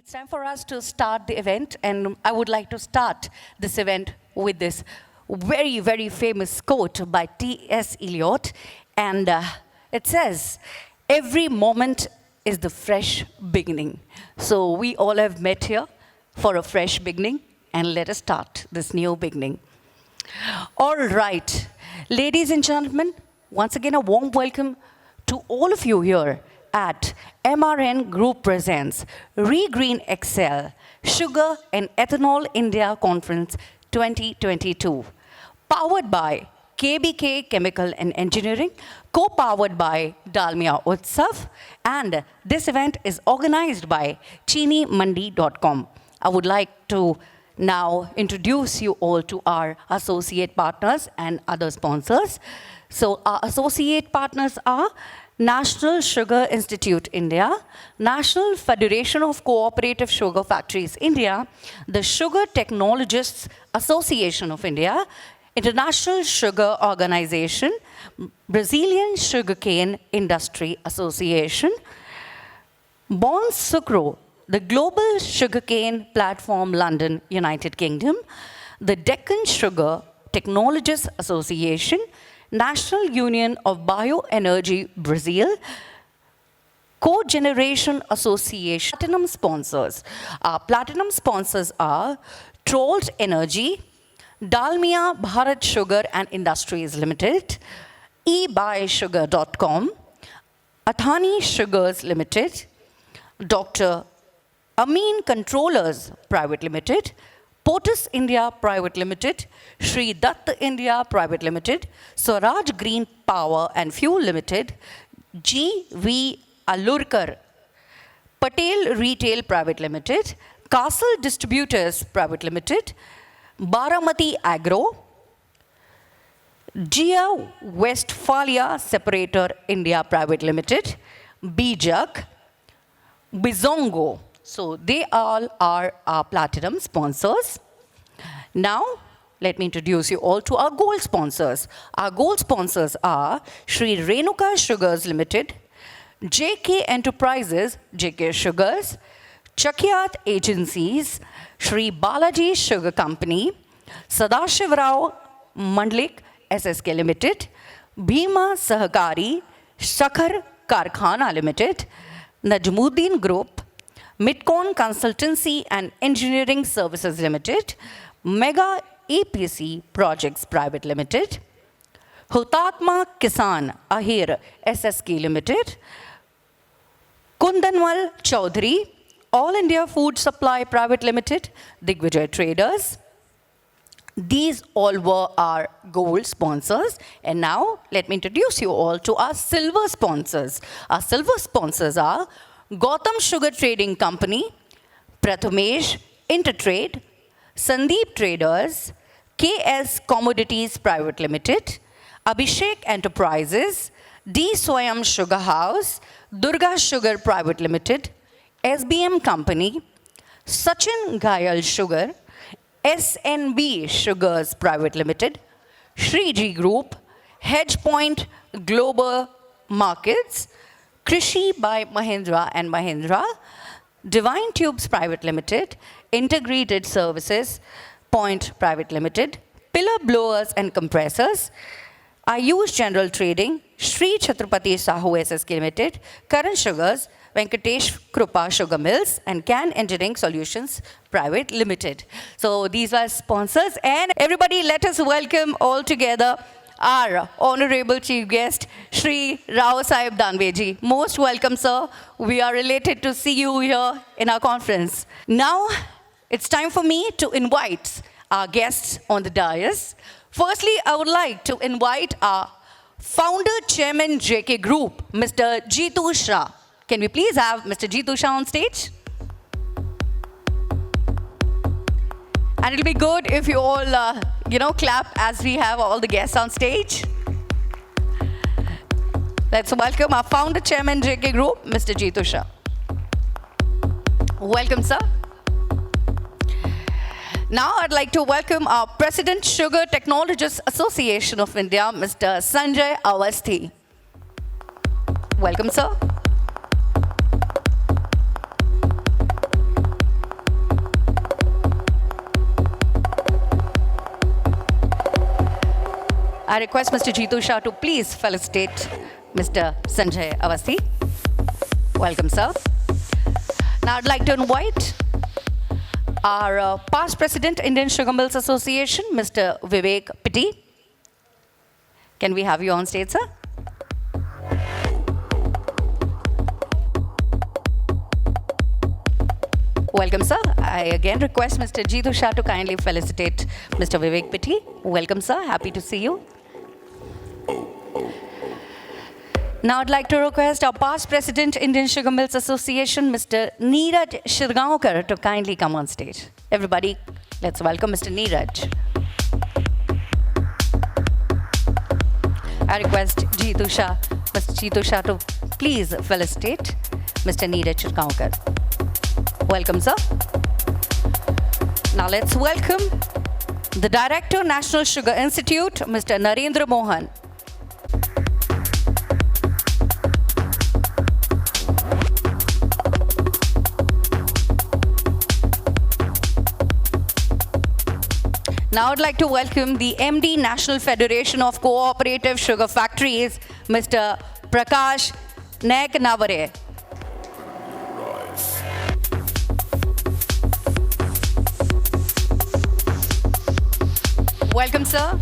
It's time for us to start the event, and I would like to start this event with this very, very famous quote by T.S. Eliot, and it says, "Every moment is the fresh beginning." So we all have met here for a fresh beginning, and let us start this new beginning. All right, ladies and gentlemen, once again a warm welcome to all of you here at MRN Group presents Regreen Excel Sugar and Ethanol India Conference 2022, powered by KBK Chemical and Engineering, co-powered by Dalmia Utsav, and this event is organized by ChiniMandi.com. I would like to now introduce you all to our associate partners and other sponsors. So our associate partners are National Sugar Institute India, National Federation of Cooperative Sugar Factories India, the Sugar Technologists Association of India, International Sugar Organization, Brazilian Sugarcane Industry Association, Bon Sucro, the Global Sugarcane Platform London, United Kingdom, the Deccan Sugar Technologists Association, National Union of Bioenergy Brazil, Co-Generation Association. Platinum sponsors. Our platinum sponsors are Trolled Energy, Dalmia Bharat Sugar and Industries Limited, eBuySugar.com, Athani Sugars Limited, Dr. Amin Controllers Private Limited, Potus India Private Limited, Shri Dutt India Private Limited, Swaraj Green Power and Fuel Limited, G.V. Alurkar, Patel Retail Private Limited, Castle Distributors Private Limited, Baramati Agro, Gia Westphalia Separator India Private Limited, Bijak, Bizongo. So they all are our platinum sponsors. Now, let me introduce you all to our gold sponsors. Our gold sponsors are Shri Renuka Sugars Limited, JK Enterprises, JK Sugars, Chakyat Agencies, Shri Balaji Sugar Company, Sadashivrao Mandlik, SSK Limited, Bhima Sahakari, Shekhar Karkhana Limited, Najmuddin Group, Midcon Consultancy and Engineering Services Limited, Mega EPC Projects Private Limited, Hutatma Kisan Ahir SSK Limited, Kundanwal Chaudhary, All India Food Supply Private Limited, Digvijay Traders. These all were our gold sponsors. And now, let me introduce you all to our silver sponsors. Our silver sponsors are Gautam Sugar Trading Company, Prathamesh Intertrade, Sandeep Traders, KS Commodities Private Limited, Abhishek Enterprises, D. Swayam Sugar House, Durga Sugar Private Limited, SBM Company, Sachin Ghayal Sugar, SNB Sugars Private Limited, Shri Group, Hedgepoint Global Markets, Krishi by Mahindra and Mahindra, Divine Tubes Private Limited, Integrated Services, Point Private Limited, Pillar Blowers and Compressors, Ayush General Trading, Shri Chhatrapati Sahu SSK Limited, Karan Sugars, Venkatesh Krupa Sugar Mills, and Can Engineering Solutions Private Limited. So these are sponsors, and everybody let us welcome all together our Honorable Chief Guest, Shri Raosaheb Danve. Most welcome, sir. We are related to see you here in our conference. Now, it's time for me to invite our guests on the dais. Firstly, I would like to invite our founder, chairman, JK Group, Mr. Jitu Shah. Can we please have Mr. Jitu Shah on stage? And it'll be good if you all, clap as we have all the guests on stage. Let's welcome our founder, chairman, JK Group, Mr. Jitu Shah. Welcome, sir. Now I'd like to welcome our President, Sugar Technologists Association of India, Mr. Sanjay Awasthi. Welcome, sir. I request Mr. Jitu Shah to please felicitate Mr. Sanjay Awasthi. Welcome, sir. Now I'd like to invite our past president, Indian Sugar Mills Association, Mr. Vivek Pittie. Can we have you on stage, sir? Welcome, sir. I again request Mr. Jitu Shah to kindly felicitate Mr. Vivek Pittie. Welcome, sir. Happy to see you. Now I'd like to request our past president, Indian Sugar Mills Association, Mr. Niraj Shirgaokar, to kindly come on stage. Everybody, let's welcome Mr. Niraj. I request Jitu Shah, Mr. Jitu Shah to please felicitate Mr. Niraj Shirgaokar. Welcome, sir. Now let's welcome the Director, National Sugar Institute, Mr. Narendra Mohan. Now I'd like to welcome the MD, National Federation of Cooperative Sugar Factories, Mr. Prakash Naiknavare. Welcome, sir.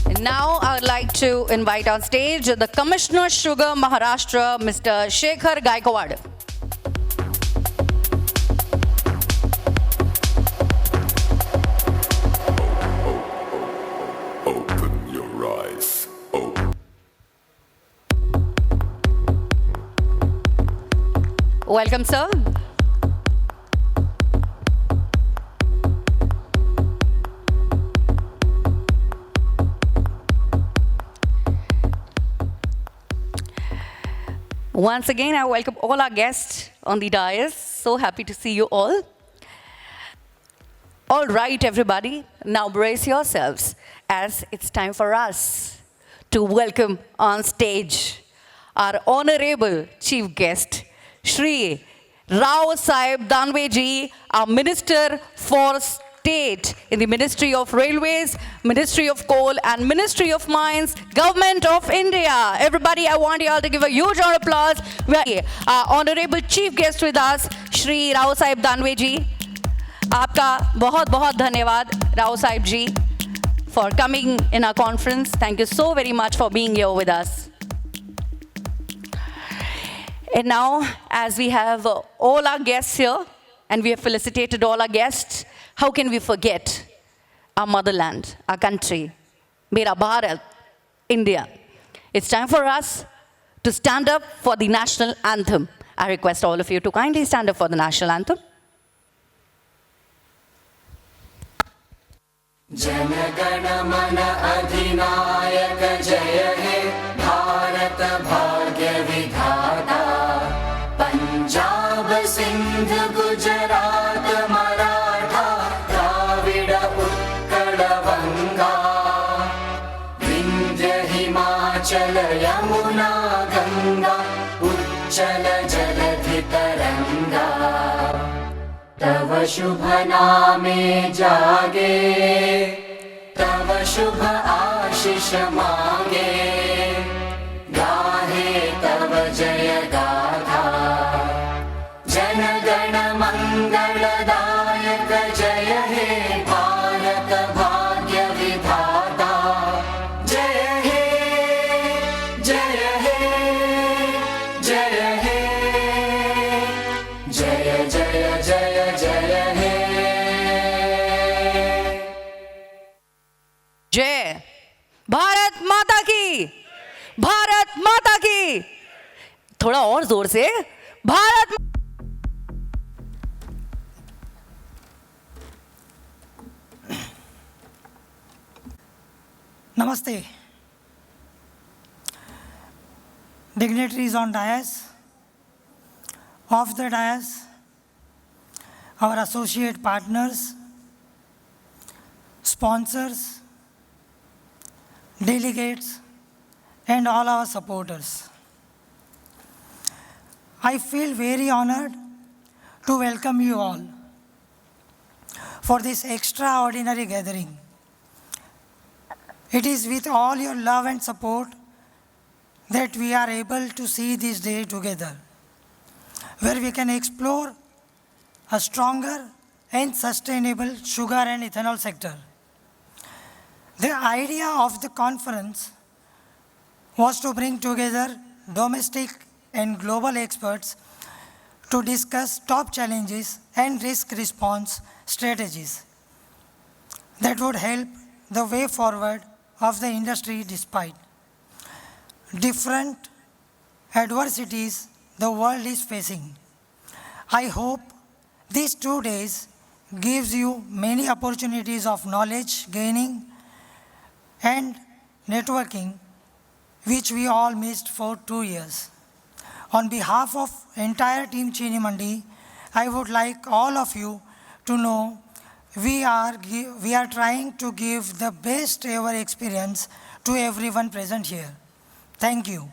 And now I would like to invite on stage the Commissioner Sugar Maharashtra, Mr. Shekhar Gaikwad. Open your eyes. Welcome, sir. Once again, I welcome all our guests on the dais. So happy to see you all. All right, everybody, now brace yourselves as it's time for us to welcome on stage our honorable chief guest, Shri Raosaheb Danve ji, our Minister for State in the Ministry of Railways, Ministry of Coal and Ministry of Mines, Government of India. Everybody, I want you all to give a huge round of applause. Our honorable chief guest with us, Shri Raosaheb Danve ji. आपका बहुत बहुत धन्यवाद Raosaheb ji for coming in our conference. Thank you so very much for being here with us. And now, as we have all our guests here, and we have felicitated all our guests, how can we forget our motherland, our country, Mera Bharat, India? It's time for us to stand up for the national anthem. I request all of you to kindly stand up for the national anthem. Jana Gana मन अधिनायक जय हे भारत भाग्य विधाता पंजाब सिंध गुजरात मराठा द्राविड उत्कल बंगा विंध्य हिमाचल यमुना गंगा उच्चल जलधि तरंगा तव शुभ नामे जागे तव शुभ आशीष मांगे गाहे तव जय गाथा जन गण मंगलदायक जय हे भारत भाग्य विधाता जय हे जय हे जय हे जय जय जय जय हे जय भारत माता की, भारत माता की. थोड़ा और जोर से, Bharat. Namaste. Dignitaries on dais, off the dais, our associate partners, sponsors, delegates, and all our supporters. I feel very honored to welcome you all for this extraordinary gathering. It is with all your love and support that we are able to see this day together, where we can explore a stronger and sustainable sugar and ethanol sector. The idea of the conference was to bring together domestic and global experts to discuss top challenges and risk response strategies that would help the way forward of the industry despite different adversities the world is facing. I hope these 2 days gives you many opportunities of knowledge gaining and networking, which we all missed for 2 years. On behalf of entire team Chini Mandi, I would like all of you to know we are trying to give the best ever experience to everyone present here. Thank you.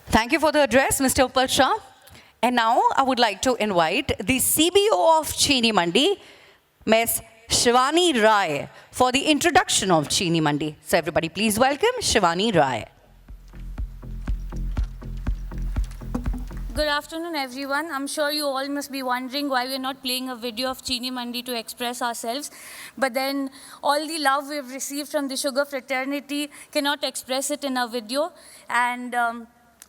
Thank you for the address, Mr. Uppal Shah. And now I would like to invite the CBO of Chini Mandi, Ms. Shivani Rai, for the introduction of Chini Mandi. So everybody please welcome Shivani Rai. Good afternoon, everyone. I'm sure you all must be wondering why we're not playing a video of Chini Mandi to express ourselves. But then all the love we've received from the sugar fraternity cannot express it in a video. And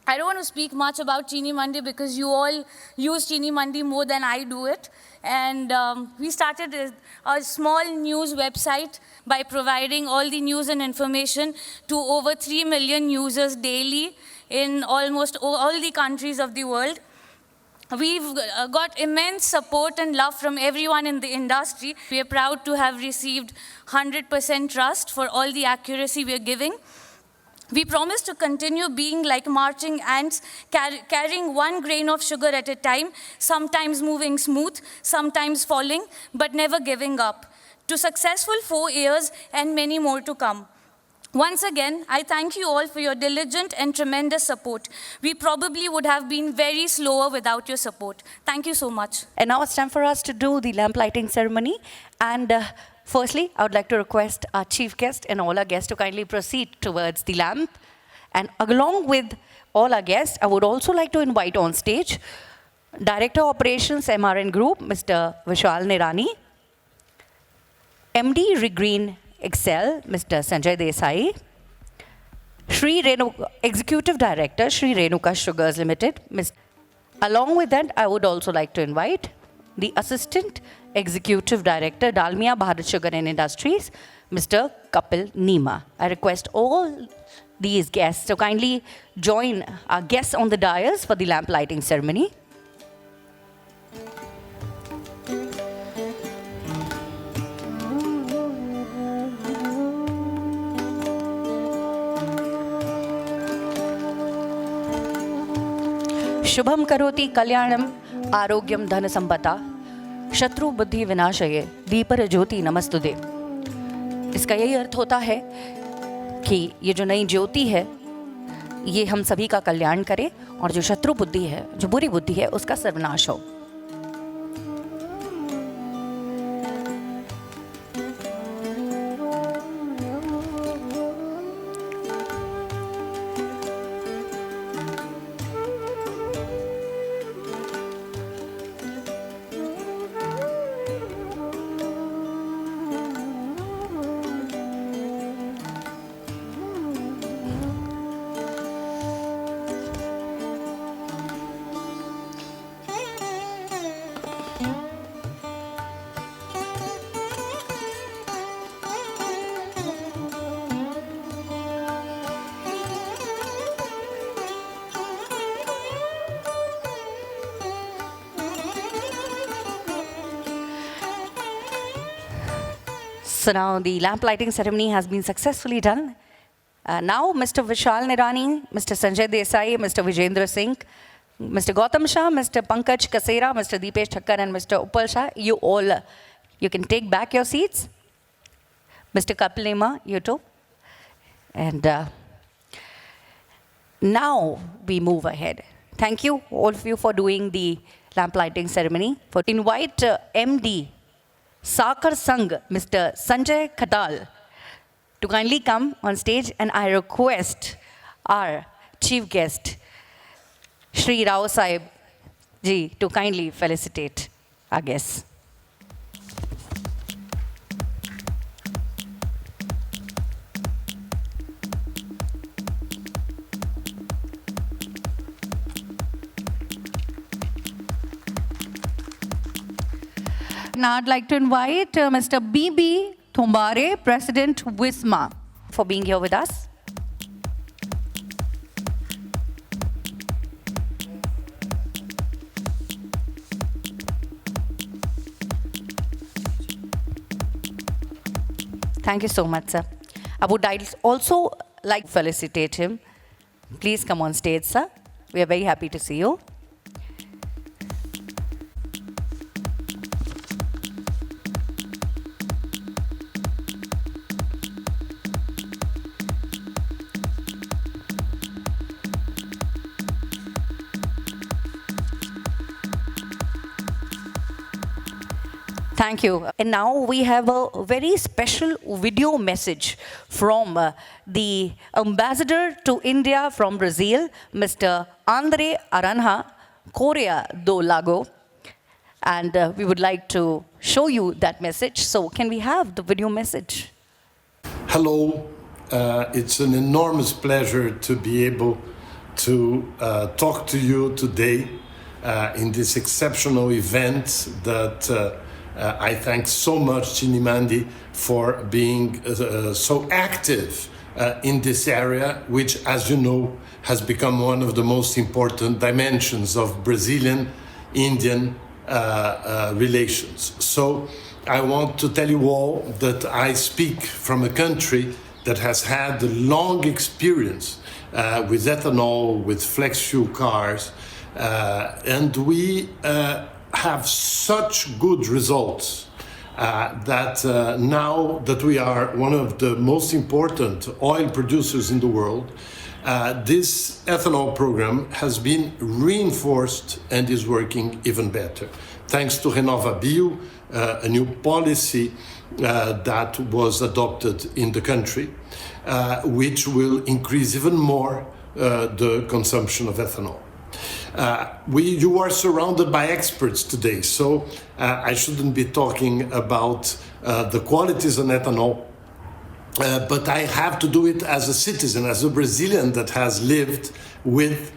I don't want to speak much about Chini Mandi because you all use Chini Mandi more than I do it. And we started a small news website by providing all the news and information to over 3 million users daily in almost all the countries of the world. We've got immense support and love from everyone in the industry. We are proud to have received 100% trust for all the accuracy we are giving. We promise to continue being like marching ants, carrying 1 grain of sugar at a time, sometimes moving smooth, sometimes falling, but never giving up. To successful 4 years and many more to come. Once again, I thank you all for your diligent and tremendous support. We probably would have been very slower without your support. Thank you so much. And now it's time for us to do the lamp lighting ceremony. And firstly, I would like to request our chief guest and all our guests to kindly proceed towards the lamp. And along with all our guests, I would also like to invite on stage Director Operations MRN Group, Mr. Vishal Nirani, MD Regreen Excel, Mr. Sanjay Desai, Shri Executive Director, Shri Renuka Sugars Limited. Along with that, I would also like to invite the Assistant Executive Director, Dalmia Bharat Sugar and Industries, Mr. Kapil Nima. I request all these guests to kindly join our guests on the dais for the lamp lighting ceremony. Shubham करोति कल्याणम आरोग्यम धन संपदा शत्रु बुद्धि विनाशये दीपर ज्योति नमस्तुते। इसका यही अर्थ होता है कि ये जो नई ज्योति है ये हम सभी का कल्याण करे और जो शत्रु बुद्धि है, जो बुरी बुद्धि है, उसका सर्वनाश हो। So now the lamp lighting ceremony has been successfully done. Now Mr. Vishal Nirani, Mr. Sanjay Desai, Mr. Vijendra Singh, Mr. Gautam Shah, Mr. Pankaj Kasera, Mr. Deepesh Thakkar and Mr. Uppal Shah, you can take back your seats. Mr. Kapilema, you too. And now we move ahead. Thank you, all of you, for doing the lamp lighting ceremony. For invite MD, Sakar Sangh, Mr. Sanjay Khatal, to kindly come on stage, and I request our chief guest, Shri Raosaheb ji, to kindly felicitate our guests. Now I'd like to invite Mr. B.B. Thombare, President WISMA, for being here with us. Thank you so much, sir. I would also like to felicitate him. Please come on stage, sir. We are very happy to see you. Thank you. And now we have a very special video message from the ambassador to India from Brazil, Mr. Andre Aranha Correa do Lago. And we would like to show you that message. So can we have the video message? Hello. It's an enormous pleasure to be able to talk to you today in this exceptional event that I thank so much Chinimandi for being so active in this area, which, as you know, has become one of the most important dimensions of Brazilian-Indian relations. So I want to tell you all that I speak from a country that has had a long experience with ethanol, with flex fuel cars, and we have such good results that now that we are one of the most important oil producers in the world, this ethanol program has been reinforced and is working even better. Thanks to RenovaBio, a new policy that was adopted in the country, which will increase even more the consumption of ethanol. You are surrounded by experts today, so I shouldn't be talking about the qualities of ethanol, but I have to do it as a citizen, as a Brazilian that has lived with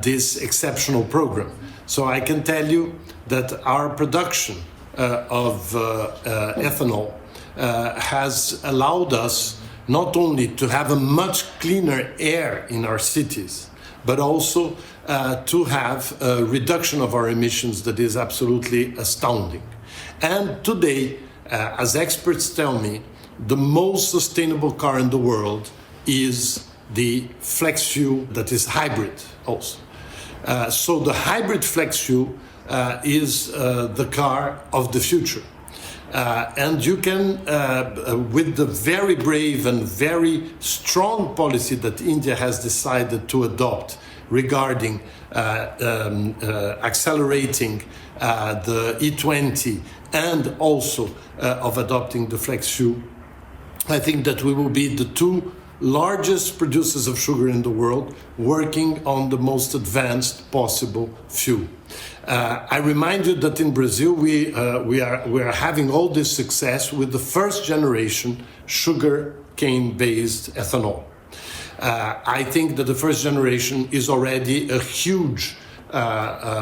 this exceptional program. So I can tell you that our production of ethanol has allowed us not only to have a much cleaner air in our cities, but also to have a reduction of our emissions that is absolutely astounding. And today, as experts tell me, the most sustainable car in the world is the flex fuel that is hybrid also. So the hybrid flex fuel is the car of the future. And you can, with the very brave and very strong policy that India has decided to adopt regarding accelerating the E20 and also of adopting the flex fuel, I think that we will be the two largest producers of sugar in the world working on the most advanced possible fuel. I remind you that in Brazil we are having all this success with the first generation sugar cane based ethanol. I think that the first generation is already a huge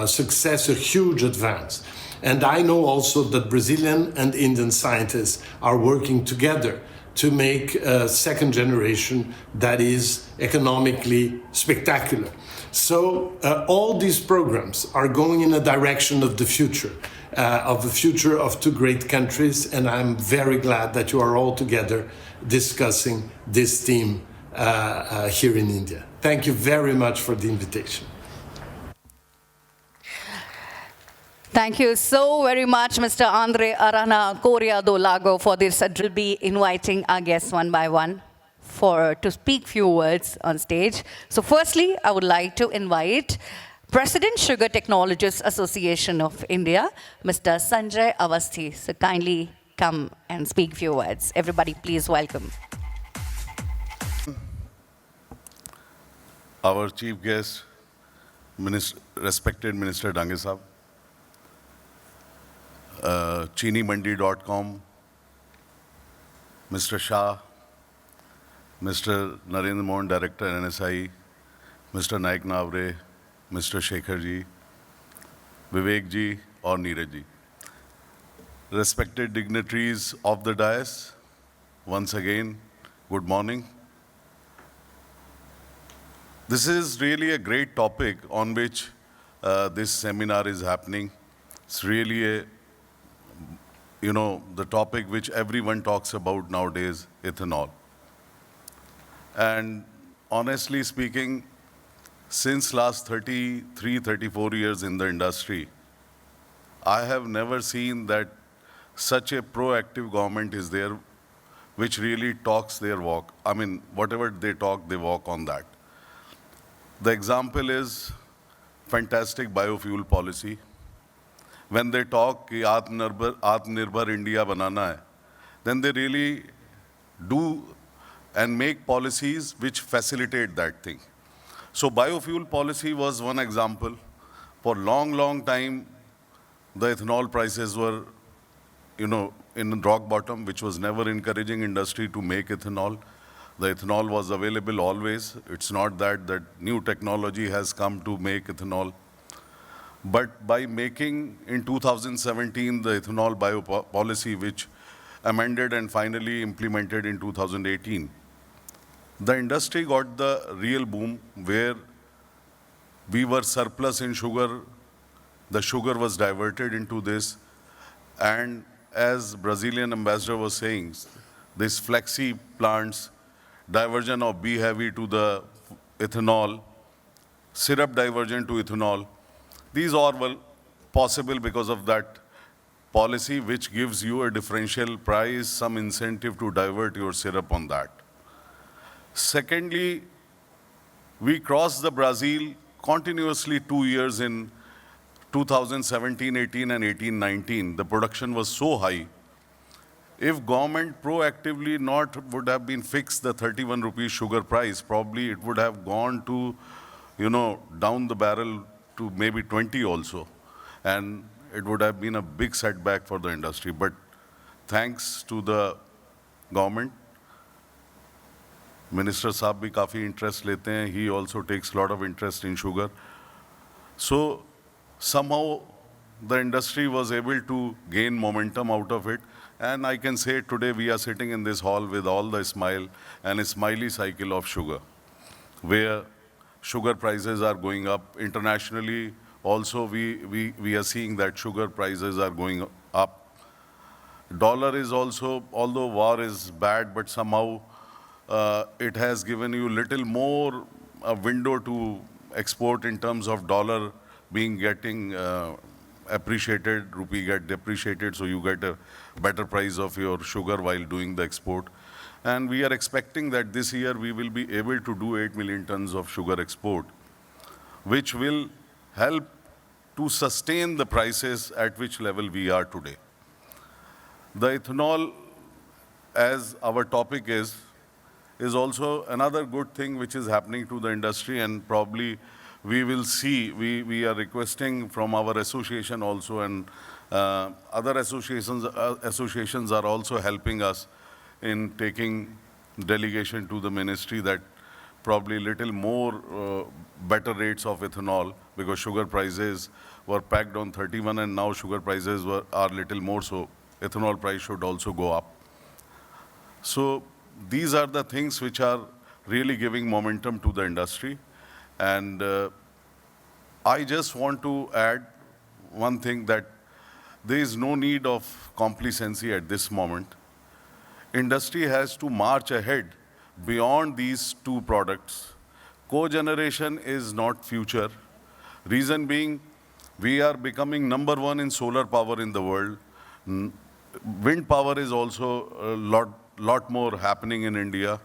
success, a huge advance. And I know also that Brazilian and Indian scientists are working together to make a second generation that is economically spectacular. So all these programs are going in a direction of the future of two great countries, and I'm very glad that you are all together discussing this theme here in India. Thank you very much for the invitation. Thank you so very much, Mr. Andre Arana Korea do Lago, for this. We'll be inviting our guests one by one to speak few words on stage. So firstly, I would like to invite President Sugar Technologists Association of India, Mr. Sanjay Awasthi. So kindly come and speak few words. Everybody, please welcome. Our chief guest, respected Minister Danve Sahab, ChiniMandi.com, Mr. Shah, Mr. Narendra Mohan, Director NSI, Mr. Naiknavare, Mr. Shekhar ji, Vivek ji, or Niraj ji. Respected dignitaries of the dais, once again, good morning. This is really a great topic on which this seminar is happening. It's really the topic which everyone talks about nowadays, ethanol. And honestly speaking, since last 33, 34 years in the industry, I have never seen that such a proactive government is there which really talks their walk. I mean, whatever they talk, they walk on that. The example is fantastic biofuel policy. When they talk कि आत्मनिर्भर India banana hai, then they really do and make policies which facilitate that thing. So biofuel policy was one example. For long time, the ethanol prices were, in rock bottom, which was never encouraging industry to make ethanol. The ethanol was available always. It's not that new technology has come to make ethanol. But by making, in 2017, the ethanol bio policy, which amended and finally implemented in 2018, the industry got the real boom where we were surplus in sugar. The sugar was diverted into this. And as Brazilian ambassador was saying, these flexi plants, diversion of B heavy to the ethanol, syrup diversion to ethanol, these all were possible because of that policy which gives you a differential price, some incentive to divert your syrup on that. Secondly, we crossed the Brazil continuously 2 years in 2017, 18 and 18, 19. The production was so high. If government proactively would have been fixed the 31 rupees sugar price, probably it would have gone to, down the barrel to maybe 20 also. And it would have been a big setback for the industry. But thanks to the government, Minister Saab bhi kafi interest lete hain. He also takes a lot of interest in sugar. So somehow the industry was able to gain momentum out of it. And I can say today we are sitting in this hall with all the smile and a smiley cycle of sugar, where sugar prices are going up. Internationally, also we are seeing that sugar prices are going up. Dollar is also, although war is bad, but somehow it has given you little more a window to export in terms of dollar getting appreciated, rupee get depreciated, so you get a better price of your sugar while doing the export. And we are expecting that this year we will be able to do 8 million tons of sugar export, which will help to sustain the prices at which level we are today. The ethanol, as our topic is also another good thing which is happening to the industry, and probably we will see, we are requesting from our association also, and other associations are also helping us in taking delegation to the ministry, that probably little more better rates of ethanol, because sugar prices were packed on 31 and now sugar prices are little more, so ethanol price should also go up. So these are the things which are really giving momentum to the industry. And I just want to add one thing, that there is no need of complacency at this moment. Industry has to march ahead beyond these two products. Co-generation is not future. Reason being, We are becoming number one in solar power in the world. Wind power is also a lot more happening in India.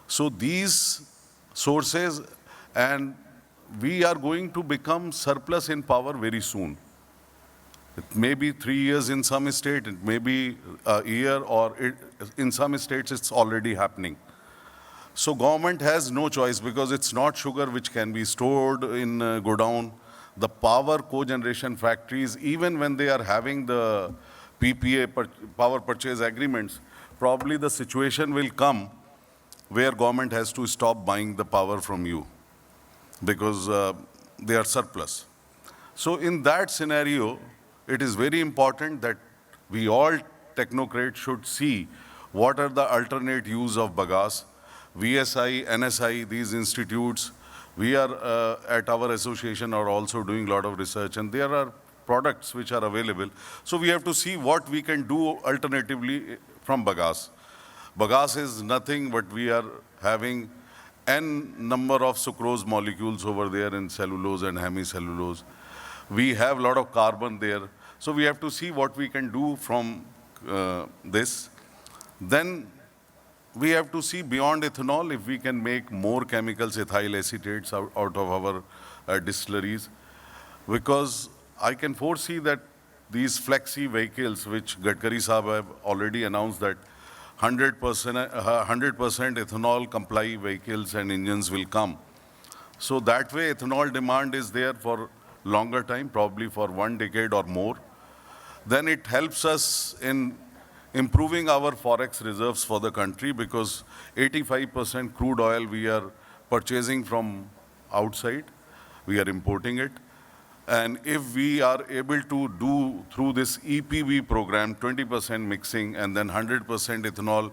So these sources, and we are going to become surplus in power very soon. It may be 3 years in some state, it may be a year, or in some states it's already happening. So government has no choice, because it's not sugar which can be stored in godown. The power cogeneration factories, even when they are having the PPA, power purchase agreements, probably the situation will come where government has to stop buying the power from you because they are surplus. So in that scenario, it is very important that we all technocrats should see what are the alternate use of bagasse. VSI, NSI, these institutes, we are at our association are also doing a lot of research, and there are products which are available. So we have to see what we can do alternatively from bagasse. Bagasse is nothing but we are having n number of sucrose molecules over there in cellulose and hemicellulose. We have a lot of carbon there. So we have to see what we can do from this. Then we have to see beyond ethanol if we can make more chemicals, ethyl acetates out of our distilleries. Because I can foresee that these flexi vehicles, which Gadkari Sahab have already announced that 100% ethanol comply vehicles and engines will come. So that way ethanol demand is there for longer time, probably for 1 decade or more. Then it helps us in improving our forex reserves for the country, because 85% crude oil we are purchasing from outside, we are importing it. And if we are able to do through this EPB program, 20% mixing and then 100% ethanol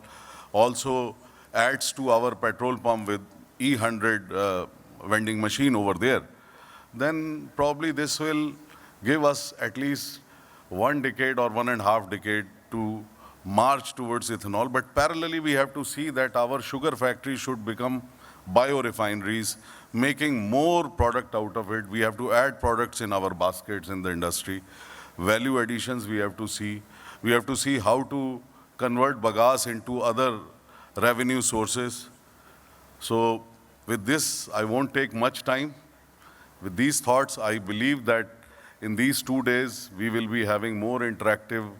also adds to our petrol pump with E100 vending machine over there, then probably this will give us at least 1 decade or 1.5 decade to march towards ethanol. But parallelly, we have to see that our sugar factories should become biorefineries, making more product out of it. We have to add products in our baskets in the industry. Value additions we have to see. We have to see how to convert bagasse into other revenue sources. So with this, I won't take much time. With these thoughts, I believe that in these 2 days, we will be having more interactive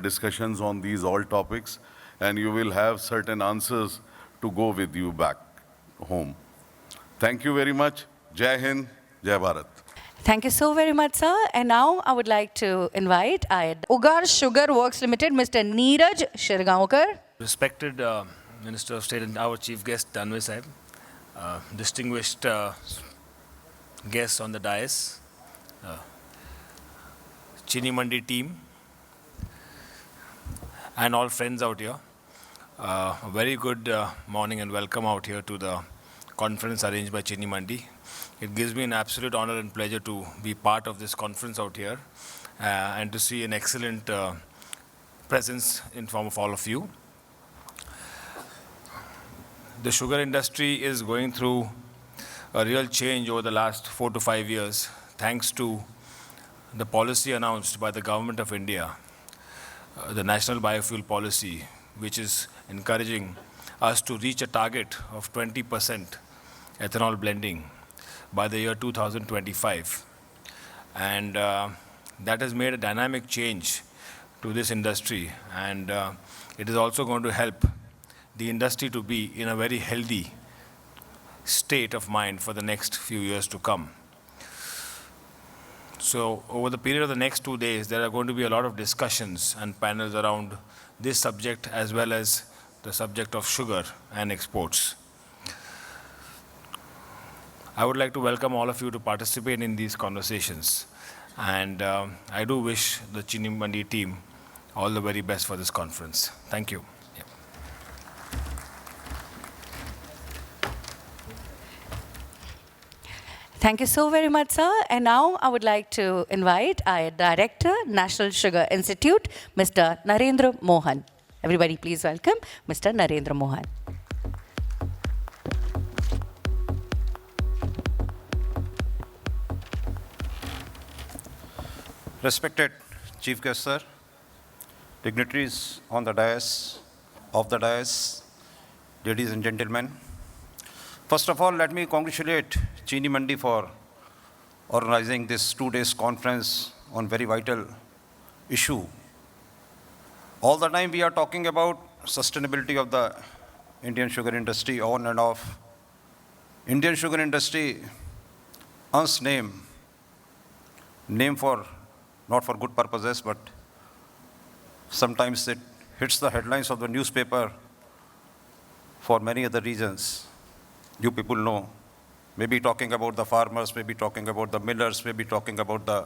discussions on these all topics, and you will have certain answers to go with you back home. Thank you very much. Jai Hind, Jai Bharat. Thank you so very much, sir. And now I would like to invite Ugar Sugar Works Limited, Mr. Niraj Shirgaokar. Respected Minister of State and our Chief Guest, Danve Sahib, distinguished guests on the dais, Chini Mandi team, and all friends out here. A very good morning and welcome out here to the conference arranged by Chini Mandi. It gives me an absolute honor and pleasure to be part of this conference out here and to see an excellent presence in form of all of you. The sugar industry is going through a real change over the last 4 to 5 years, thanks to the policy announced by the Government of India, the National Biofuel Policy, which is encouraging us to reach a target of 20% ethanol blending by the year 2025. And that has made a dynamic change to this industry, and it is also going to help the industry to be in a very healthy state of mind for the next few years to come. So over the period of the next 2 days, there are going to be a lot of discussions and panels around this subject as well as the subject of sugar and exports. I would like to welcome all of you to participate in these conversations. And I do wish the Chini Mandi team all the very best for this conference. Thank you. Thank you so very much, sir. And now I would like to invite our Director, National Sugar Institute, Mr. Narendra Mohan. Everybody please welcome Mr. Narendra Mohan. Respected Chief Guest, sir, dignitaries on the dais, off the dais, ladies and gentlemen. First of all, let me congratulate Chini Mandi for organizing this 2 days conference on very vital issue. All the time we are talking about sustainability of the Indian sugar industry on and off. Indian sugar industry earns name for, not for good purposes, but sometimes it hits the headlines of the newspaper for many other reasons. You people know, maybe talking about the farmers, maybe talking about the millers, maybe talking about the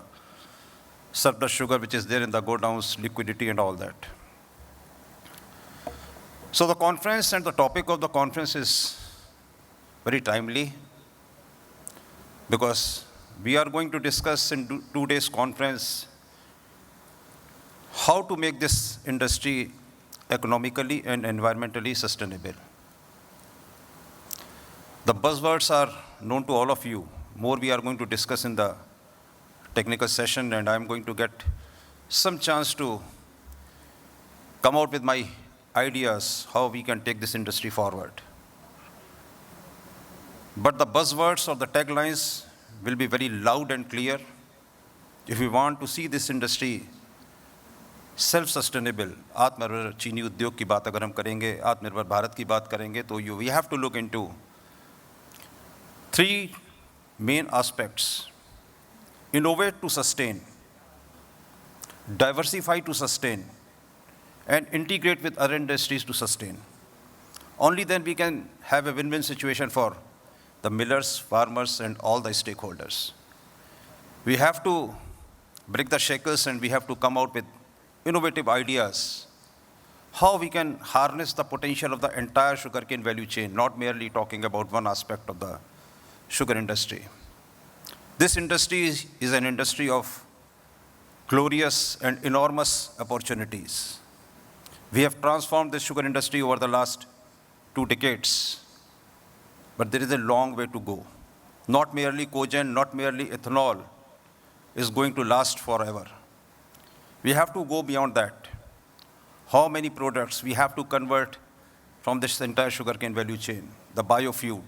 surplus sugar which is there in the godowns, liquidity and all that. So the conference and the topic of the conference is very timely because we are going to discuss in 2 days conference how to make this industry economically and environmentally sustainable. The buzzwords are known to all of you. More we are going to discuss in the technical session, and I'm going to get some chance to come out with my ideas how we can take this industry forward. But the buzzwords or the taglines will be very loud and clear. If we want to see this industry self-sustainable, आत्मनिर्भर चीनी उद्योग की बात अगर हम करेंगे, आत्मनिर्भर भारत की बात करेंगे, तो we have to look into 3 main aspects. Innovate to sustain, diversify to sustain, and integrate with other industries to sustain. Only then we can have a win-win situation for the millers, farmers, and all the stakeholders. We have to break the shackles and we have to come out with innovative ideas how we can harness the potential of the entire sugarcane value chain, not merely talking about one aspect of the sugar industry. This industry is an industry of glorious and enormous opportunities. We have transformed the sugar industry over the last 2 decades, but there is a long way to go. Not merely cogen, not merely ethanol is going to last forever. We have to go beyond that. How many products we have to convert from this entire sugarcane value chain? The biofuel,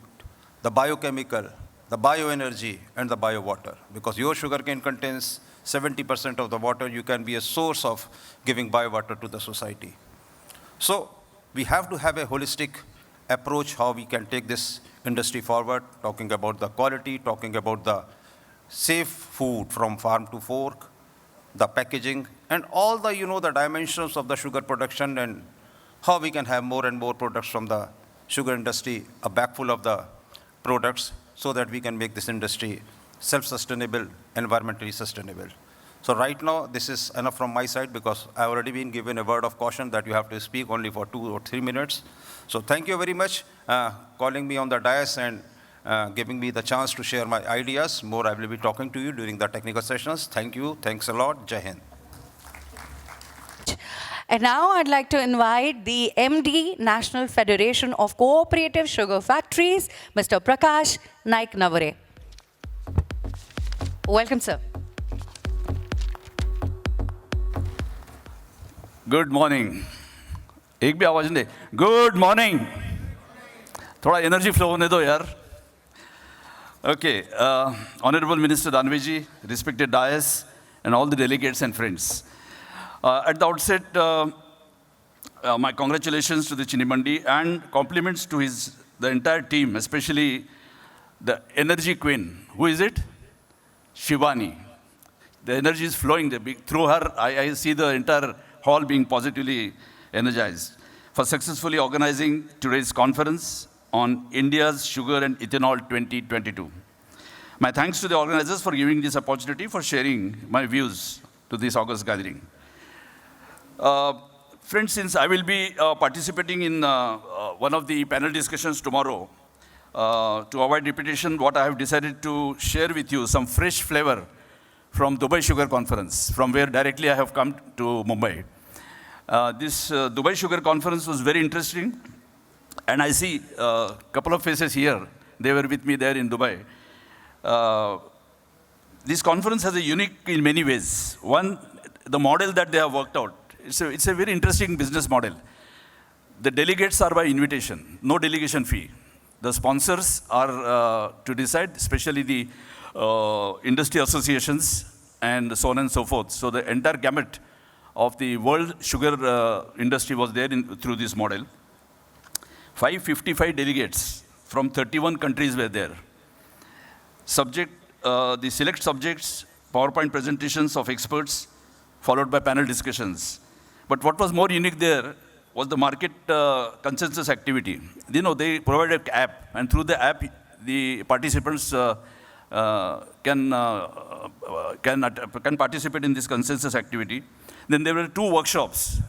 the biochemical, the bioenergy, and the biowater. Because your sugarcane contains 70% of the water, you can be a source of giving biowater to the society. So we have to have a holistic approach how we can take this industry forward, talking about the quality, talking about the safe food from farm to fork, the packaging, and all the, the dimensions of the sugar production and how we can have more and more products from the sugar industry, a bag full of the products, so that we can make this industry self-sustainable, environmentally sustainable. So right now, this is enough from my side because I've already been given a word of caution that you have to speak only for 2 or 3 minutes. So thank you very much calling me on the dais and giving me the chance to share my ideas. More I will be talking to you during the technical sessions. Thank you. Thanks a lot. Jai Hind. And now I'd like to invite the MD, National Federation of Cooperative Sugar Factories, Mr. Prakash Naiknavare. Welcome, sir. Good morning एक भी आवाज नहीं good morning थोड़ा energy flow होने दो यार okay honourable minister Danve ji respected dais and all the delegates and friends at the outset my congratulations to the Chini Mandi and compliments to his the entire team specially the energy queen who is it Shivani the energy is flowing through her I see the entire hall being positively energized for successfully organizing today's conference on India's Sugar and Ethanol 2022. My thanks to the organizers for giving this opportunity for sharing my views to this August gathering. Friends, since I will be participating in one of the panel discussions tomorrow, to avoid repetition, what I have decided to share with you some fresh flavor from Dubai Sugar Conference, from where directly I have come to Mumbai. This Dubai Sugar Conference was very interesting, and I see a couple of faces here. They were with me there in Dubai. this conference has a unique in many ways. One, the model that they have worked out, it's a very interesting business model. The delegates are by invitation, no delegation fee. The sponsors are to decide, especially the industry associations and so on and so forth. So the entire gamut of the world sugar industry was there through this model. 555 delegates from 31 countries were there. The select subjects, PowerPoint presentations of experts, followed by panel discussions. But what was more unique there was the market consensus activity. You know, they provided an app, and through the app, the participants can participate in this consensus activity. Then there were 2 workshops.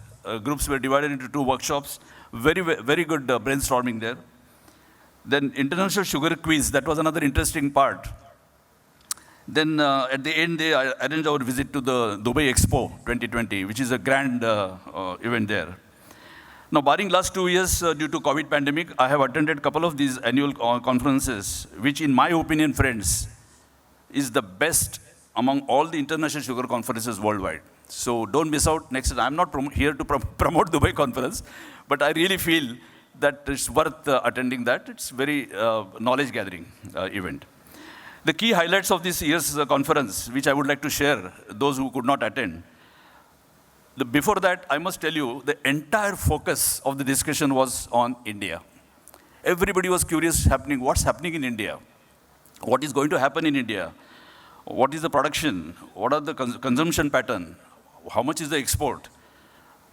Groups were divided into 2 workshops. Very good brainstorming there. Then international sugar quiz, that was another interesting part. Then at the end, they arranged our visit to the Dubai Expo 2020, which is a grand event there. Now, barring last 2 years due to COVID pandemic, I have attended a couple of these annual conferences, which in my opinion, friends, is the best among all the international sugar conferences worldwide. So don't miss out next time. I'm not here to promote Dubai conference, but I really feel that it's worth attending that. It's very knowledge gathering event. The key highlights of this year's conference, which I would like to share, those who could not attend. Before that, I must tell you, the entire focus of the discussion was on India. Everybody was curious what's happening in India? What is going to happen in India? What is the production? What are the consumption pattern? How much is the export?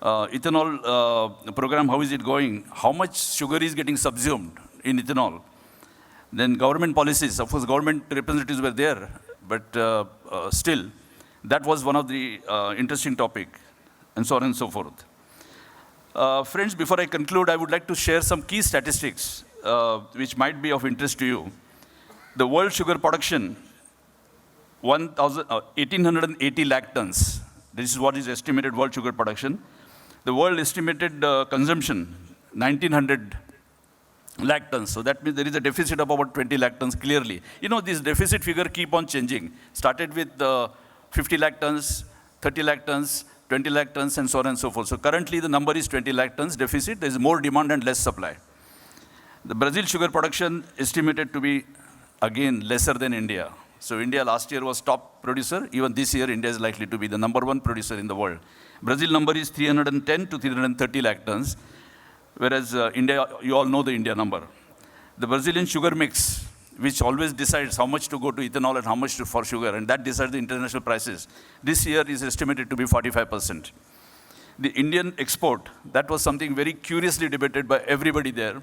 Ethanol program, how is it going? How much sugar is getting subsumed in ethanol? Then government policies, of course, government representatives were there, but still, that was one of the interesting topic, and so on and so forth. Friends, before I conclude, I would like to share some key statistics which might be of interest to you. The world sugar production, 1,880 lakh tons. This is what is estimated world sugar production. The world estimated consumption, 1,900 lakh tons. So that means there is a deficit of about 20 lakh tons clearly. You know, this deficit figure keep on changing. Started with 50 lakh tons, 30 lakh tons, 20 lakh tons, and so on and so forth. So currently the number is 20 lakh tons deficit. There is more demand and less supply. The Brazil sugar production estimated to be, again, lesser than India. So India last year was top producer. Even this year, India is likely to be the #1 producer in the world. Brazil number is 310 to 330 lakh tons. Whereas India, you all know the India number. The Brazilian sugar mix, which always decides how much to go to ethanol and how much for sugar, and that decides the international prices. This year is estimated to be 45%. The Indian export, that was something very curiously debated by everybody there.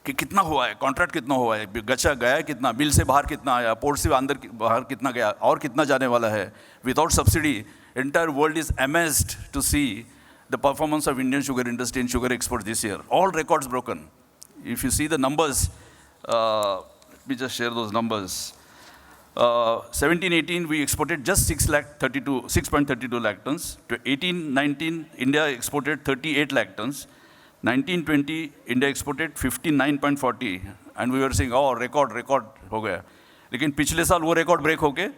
कि कितना हुआ है, contract कितना हुआ है, गचा गया कितना, बिल से बाहर कितना आया, पोर्ट से अंदर बाहर कितना गया, और कितना जाने वाला है. Without subsidy, entire world is amazed to see the performance of Indian sugar industry in sugar export this year. All records broken. If you see the numbers, let me just share those numbers. 17-18, we exported just 6.32 lakh tons. To 18-19, India exported 38 lakh tons. 19-20, India exported 59.40, and we were saying, oh, record हो गया. लेकिन पिछले साल वो record break होके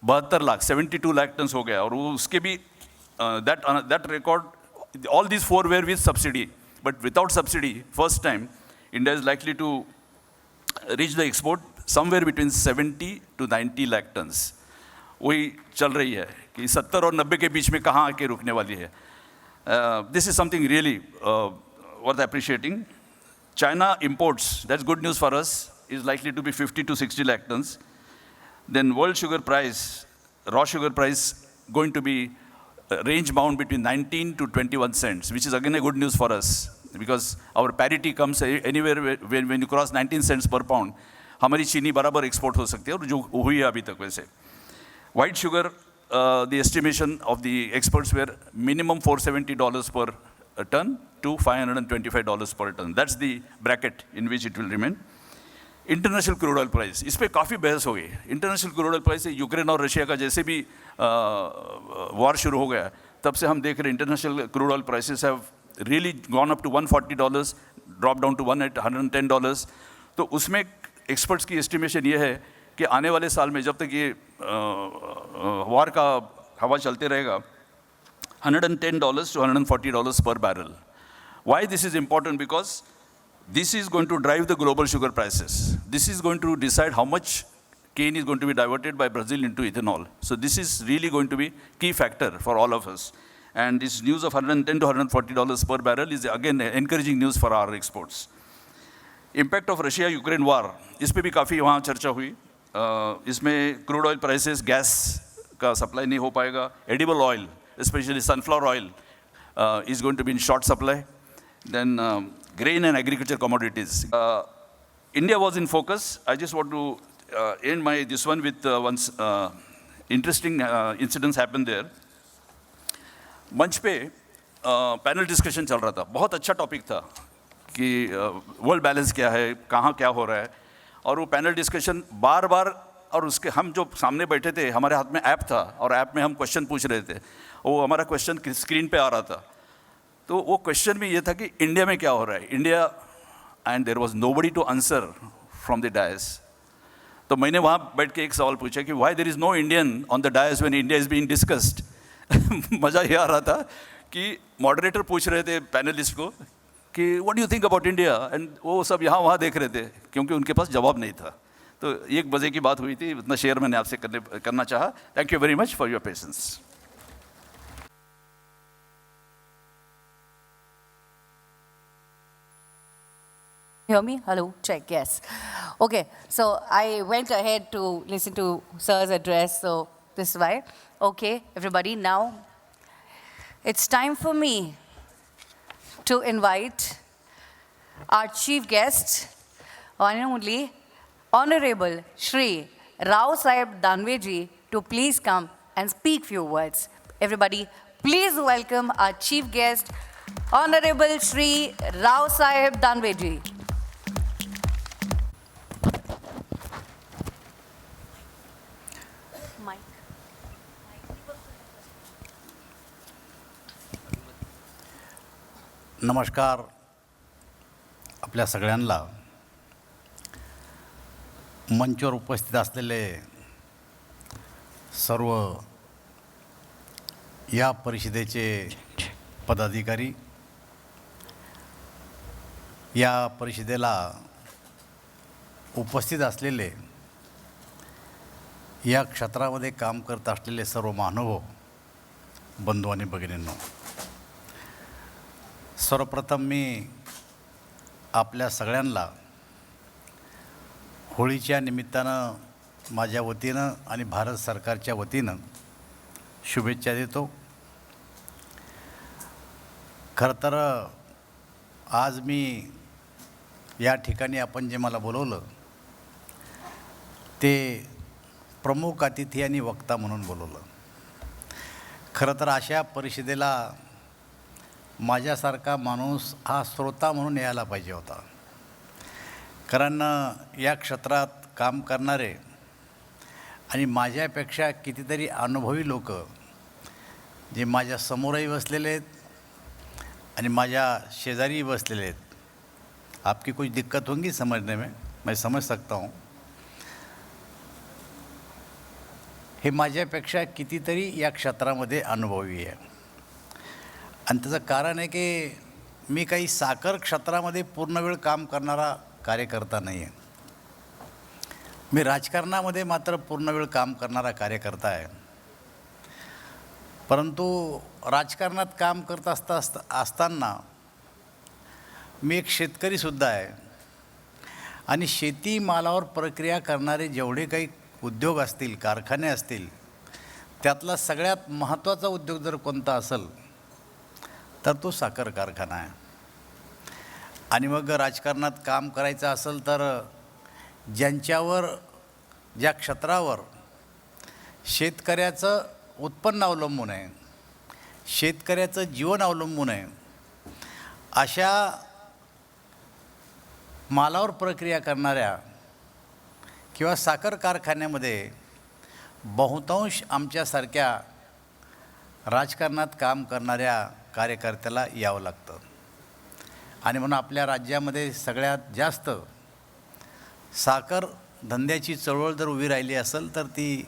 72 lakh, 72 lakh tons हो गया. और उसके भी that record, all these 4 were with subsidy. But without subsidy, first time, India is likely to reach the export somewhere between 70 to 90 lakh tons. वही चल रही है कि 70 और 90 के बीच में कहाँ आके रुकने वाली है. This is something really worth appreciating. China imports, that's good news for us, is likely to be 50 to 60 lakh tons. Then world sugar price, raw sugar price, going to be range bound between 19 to 21 cents, which is again a good news for us, because our parity comes anywhere when you cross 19 cents per pound, हमारी चीनी बराबर export हो सकती है, और जो हुई है अभी तक वैसे. White sugar, the estimation of the experts were minimum $470 per ton to $525 per ton. That's the bracket in which it will remain. International crude oil price, इस पे काफ़ी बहस हो गई. International crude oil price, Ukraine और Russia का जैसे भी war शुरू हो गया, तब से हम देख रहे हैं international crude oil prices have really gone up to $140, dropped down to $110. तो उसमें experts की estimation ये है कि आने वाले साल में जब तक ये वार का हवा चलते रहेगा, $110 to $140 per barrel. Why this is important? Because this is going to drive the global sugar prices. This is going to decide how much cane is going to be diverted by Brazil into ethanol. So this is really going to be key factor for all of us. And this news of $110 to $140 per barrel is again encouraging news for our exports. Impact of Russia-Ukraine war, इस पे भी काफ़ी वहाँ चर्चा हुई. इसमें crude oil prices, gas का supply नहीं हो पाएगा. Edible oil, especially sunflower oil, is going to be in short supply. Then grain and agriculture commodities. India was in focus. I just want to end this one with one interesting incidents happened there. मंच पे panel discussion चल रहा था. बहुत अच्छा topic था कि world balance क्या है, कहाँ क्या हो रहा है. और वो पैनल डिस्कशन बार बार, और उसके हम जो सामने बैठे थे, हमारे हाथ में ऐप था और ऐप में हम क्वेश्चन पूछ रहे थे. वो हमारा क्वेश्चन स्क्रीन पे आ रहा था. तो वो क्वेश्चन में ये था कि इंडिया में क्या हो रहा है, India, and there was nobody to answer from the dais. तो मैंने वहाँ बैठ के एक सवाल पूछा कि why there is no Indian on the dais when India is being discussed. मज़ा ये आ रहा था कि मॉडरेटर पूछ रहे थे पैनलिस्ट को कि what do you think about India, and वो सब यहाँ वहाँ देख रहे थे क्योंकि उनके पास जवाब नहीं था. तो एक मज़े की बात हुई थी, उतना शेयर मैंने आपसे करना चाहा. Thank you very much for your patience. Hear me? Hello? Check, yes. Okay, so I went ahead to listen to Sir's address, so this is why. Okay, everybody, now it's time for me to invite our chief guest, one and only Honorable Shri Raosaheb Danve ji, to please come and speak few words. Everybody, please welcome our chief guest, Honorable Shri Raosaheb Danve ji. नमस्कार आपल्या सगळ्यांना. मंचावर उपस्थित असलेले सर्व या परिषदेचे पदाधिकारी, या परिषदेला उपस्थित असलेले, या क्षेत्रामध्ये काम करत असलेले सर्व महानुभाव, बंधू आणि भगिनींनो, सर्वप्रथम मी आपल्या सगळ्यांना होळीच्या निमित्तानं माझ्या वतीनं आणि भारत सरकारच्या वतीनं शुभेच्छा देतो. खरं तर आज मी या ठिकाणी आपण जे मला बोलवलं ते प्रमुख अतिथी आणि वक्ता म्हणून बोलवलं. खरं तर अशा परिषदेला माझ्यासारखा माणूस हा श्रोता म्हणून यायला पाहिजे होता. कारण या क्षेत्रात काम करणारे आणि माझ्यापेक्षा कितीतरी अनुभवी लोक जे माझ्या समोरही बसलेले आहेत आणि माझ्या शेजारीही बसलेले आहेत. आपकी कुछ दिक्कत होंगी समझने में, मैं समझ सकता हूँ. हे माझ्यापेक्षा कितीतरी या क्षेत्रामध्ये अनुभवी आहे. आणि त्याचं कारण आहे की मी काही साखर क्षेत्रामध्ये पूर्णवेळ काम करणारा कार्यकर्ता नाही आहे. मी राजकारणामध्ये मात्र पूर्णवेळ काम करणारा कार्यकर्ता आहे. परंतु राजकारणात काम करत असताना मी एक शेतकरीसुद्धा आहे. आणि शेतीमालावर प्रक्रिया करणारे जेवढे काही उद्योग असतील, कारखाने असतील, त्यातला सगळ्यात महत्त्वाचा उद्योग जर कोणता असेल तर तो साखर कारखाना आहे. आणि मग राजकारणात काम करायचं असेल तर ज्यांच्यावर, ज्या क्षेत्रावर शेतकऱ्याचं उत्पन्न अवलंबून आहे, शेतकऱ्याचं जीवन अवलंबून आहे, अशा मालावर प्रक्रिया करणाऱ्या किंवा साखर कारखान्यामध्ये बहुतांश आमच्यासारख्या राजकारणात काम करणाऱ्या कार्यकर्त्याला यावं लागतं. आणि म्हणून आपल्या राज्यामध्ये सगळ्यात जास्त साखर धंद्याची चळवळ जर उभी राहिली असेल तर ती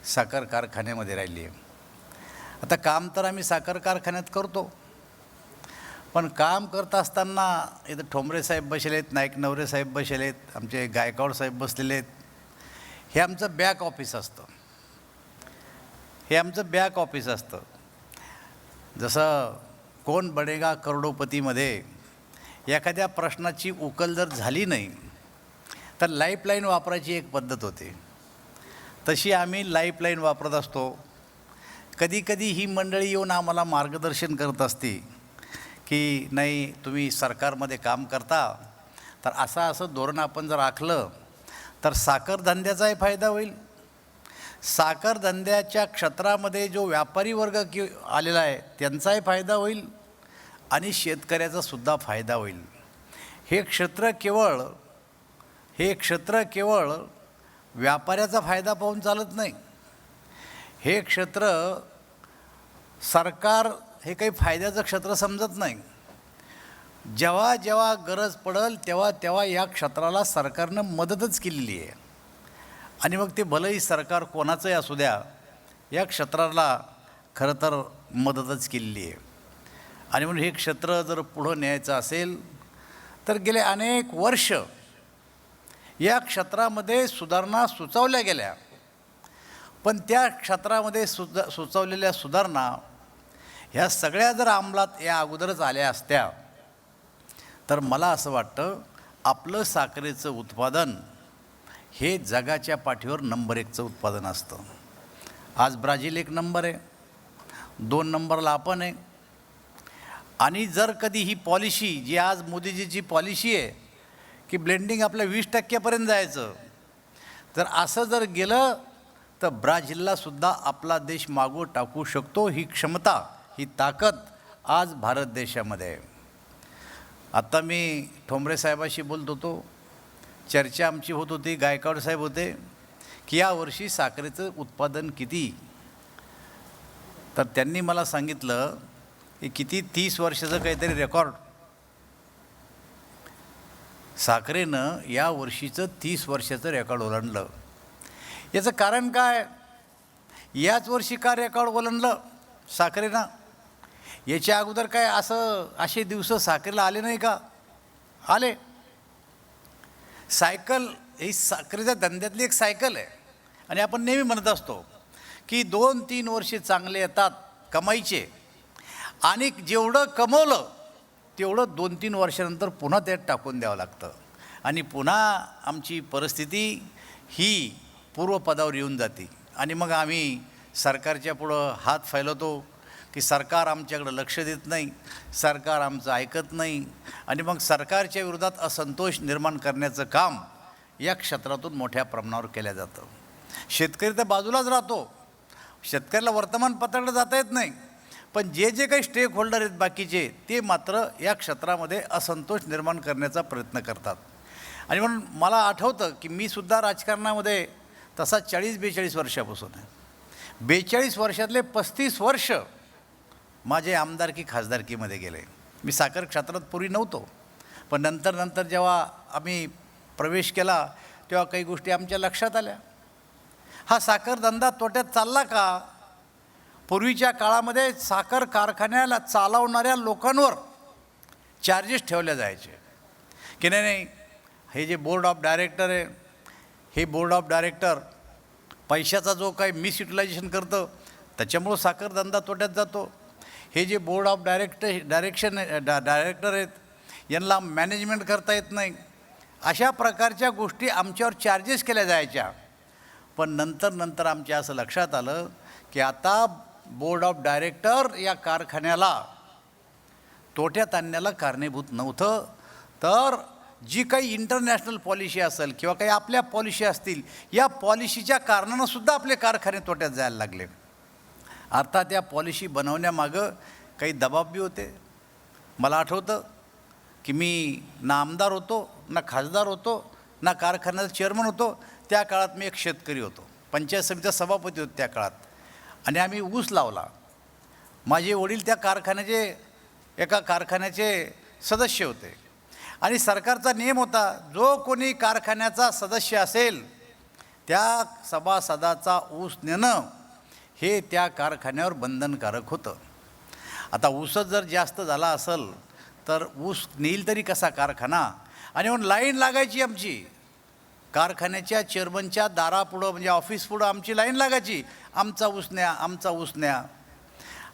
साखर कारखान्यामध्ये राहिली आहे. आता काम तर आम्ही साखर कारखान्यात करतो, पण काम करत असताना इथं ठोंबरे साहेब बसले आहेत, नाईकनवरे साहेब बसले आहेत, आमचे गायकवाड साहेब बसलेले आहेत. हे आमचं बॅक ऑफिस असतं. हे आमचं बॅक ऑफिस असतं. जसं कोण बनेगा करोडोपतीमध्ये एखाद्या प्रश्नाची उकल जर झाली नाही तर लाईफलाईन वापरायची एक पद्धत होती. तशी आम्ही लाईफलाईन वापरत असतो. कधीकधी ही मंडळी येऊन आम्हाला मार्गदर्शन करत असते की नाही तुम्ही सरकारमध्ये काम करता तर असं धोरण आपण जर आखलं तर साखर धंद्याचाही फायदा होईल. साखर धंद्याच्या क्षेत्रामध्ये जो व्यापारी वर्ग आलेला आहे त्यांचाही फायदा होईल आणि शेतकऱ्याचा सुद्धा फायदा होईल. हे क्षेत्र केवळ व्यापाऱ्याचा फायदा पाहून चालत नाही. हे क्षेत्र सरकार हे काही फायद्याचं क्षेत्र समजत नाही. जेव्हा जेव्हा गरज पडेल तेव्हा तेव्हा या क्षेत्राला सरकारनं मदतच केलेली आहे. आणि मग ते भलंही सरकार कोणाचंही असू द्या, या क्षेत्राला खरं तर मदतच केलेली आहे. आणि म्हणून हे क्षेत्र जर पुढं न्यायचं असेल तर गेले अनेक वर्ष या क्षेत्रामध्ये सुधारणा सुचवल्या गेल्या, पण त्या क्षेत्रामध्ये सुचवलेल्या सुधारणा ह्या सगळ्या जर अंमलात या अगोदरच आल्या असत्या तर मला असं वाटतं आपलं साखरेचं उत्पादन हे जगाच्या पाठीवर नंबर 1चं उत्पादन असतं. आज ब्राझील 1 नंबर आहे, 2 नंबरला आपण आहे. आणि जर कधी ही पॉलिसी जी आज मोदीजीची पॉलिसी आहे की ब्लेंडिंग आपल्या 20% जायचं, तर असं जर गेलं तर ब्राझीललासुद्धा आपला देश मागं टाकू शकतो. ही क्षमता, ही ताकद आज भारत देशामध्ये आहे. आत्ता मी ठोंबरे साहेबाशी बोलत होतो, चर्चा आमची होत होती, गायकवाड साहेब होते की यावर्षी साखरेचं उत्पादन किती. तर त्यांनी मला सांगितलं की किती 30 वर्षाचं काहीतरी रेकॉर्ड साखरेनं या वर्षीचं 30 वर्षाचं रेकॉर्ड ओलांडलं. याचं कारण काय? याच वर्षी का रेकॉर्ड ओलांडलं साखरेनं? याच्या अगोदर काय असे दिवस साखरेला आले नाही का? आले. सायकल ही साखरेच्या धंद्यातली एक सायकल आहे. आणि आपण नेहमी म्हणत असतो की 2-3 वर्षे चांगले येतात कमाईचे, आणि जेवढं कमवलं तेवढं 2-3 वर्षानंतर पुन्हा त्यात टाकून द्यावं लागतं. आणि पुन्हा आमची परिस्थिती ही पूर्वपदावर येऊन जाते. आणि मग आम्ही सरकारच्या पुढं हात फैलवतो की सरकार आमच्याकडं लक्ष देत नाही, सरकार आमचं ऐकत नाही. आणि मग सरकारच्या विरोधात असंतोष निर्माण करण्याचं काम या क्षेत्रातून मोठ्या प्रमाणावर केलं जातं. शेतकरी तर बाजूलाच राहतो, शेतकऱ्याला वर्तमानपत्राकडे जाता येत नाही, पण जे काही स्टेक होल्डर आहेत बाकीचे ते मात्र या क्षेत्रामध्ये असंतोष निर्माण करण्याचा प्रयत्न करतात. आणि म्हणून मला आठवतं की मी सुद्धा राजकारणामध्ये तसा 40-42 वर्षापासून आहे. 42 वर्षातले 35 वर्ष माझे आमदारकी खासदारकीमध्ये गेले. मी साखर क्षेत्रात पूर्वी नव्हतो, पण नंतर जेव्हा आम्ही प्रवेश केला तेव्हा काही गोष्टी आमच्या लक्षात आल्या. हा साखर धंदा तोट्यात चालला का? पूर्वीच्या काळामध्ये साखर कारखान्याला चालवणाऱ्या लोकांवर चार्जेस ठेवले जायचे की नाही हे जे बोर्ड ऑफ डायरेक्टर आहे, हे बोर्ड ऑफ डायरेक्टर पैशाचा जो काही मिसयुटिलायझेशन करतं त्याच्यामुळं साखर धंदा तोट्यात जातो. हे जे बोर्ड ऑफ डायरेक्टर आहेत यांना मॅनेजमेंट करता येत नाही. अशा प्रकारच्या गोष्टी आमच्यावर चार्जेस केल्या जायच्या. पण नंतर आमच्या असं लक्षात आलं की आता बोर्ड ऑफ डायरेक्टर या कारखान्याला तोट्यात आणण्याला कारणीभूत नव्हतं, तर जी काही इंटरनॅशनल पॉलिसी असेल किंवा काही आपल्या पॉलिसी असतील, या पॉलिसीच्या कारणानंसुद्धा आपले कारखाने तोट्यात जायला लागले. अर्थात या पॉलिसी बनवण्यामागं काही दबाव बी होते. मला आठवतं की मी ना आमदार होतो, ना खासदार होतो, ना कारखान्याचा चेअरमन होतो. त्या काळात मी एक शेतकरी होतो, पंचायत समितीचा सभापती होतो त्या काळात. आणि आम्ही ऊस लावला. माझे वडील त्या एका कारखान्याचे सदस्य होते. आणि सरकारचा नियम होता, जो कोणी कारखान्याचा सदस्य असेल त्या सभासदाचा ऊस नेणं हे त्या कारखान्यावर बंधनकारक होतं. आता ऊसच जर जास्त झाला असेल तर ऊस नेईल तरी कसा कारखाना, आणि म्हणून लाईन लागायची आमची कारखान्याच्या चेअरमनच्या दारापुढं, म्हणजे ऑफिस पुढं आमची लाईन लागायची, आमचा ऊस न्या, आमचा ऊस न्या.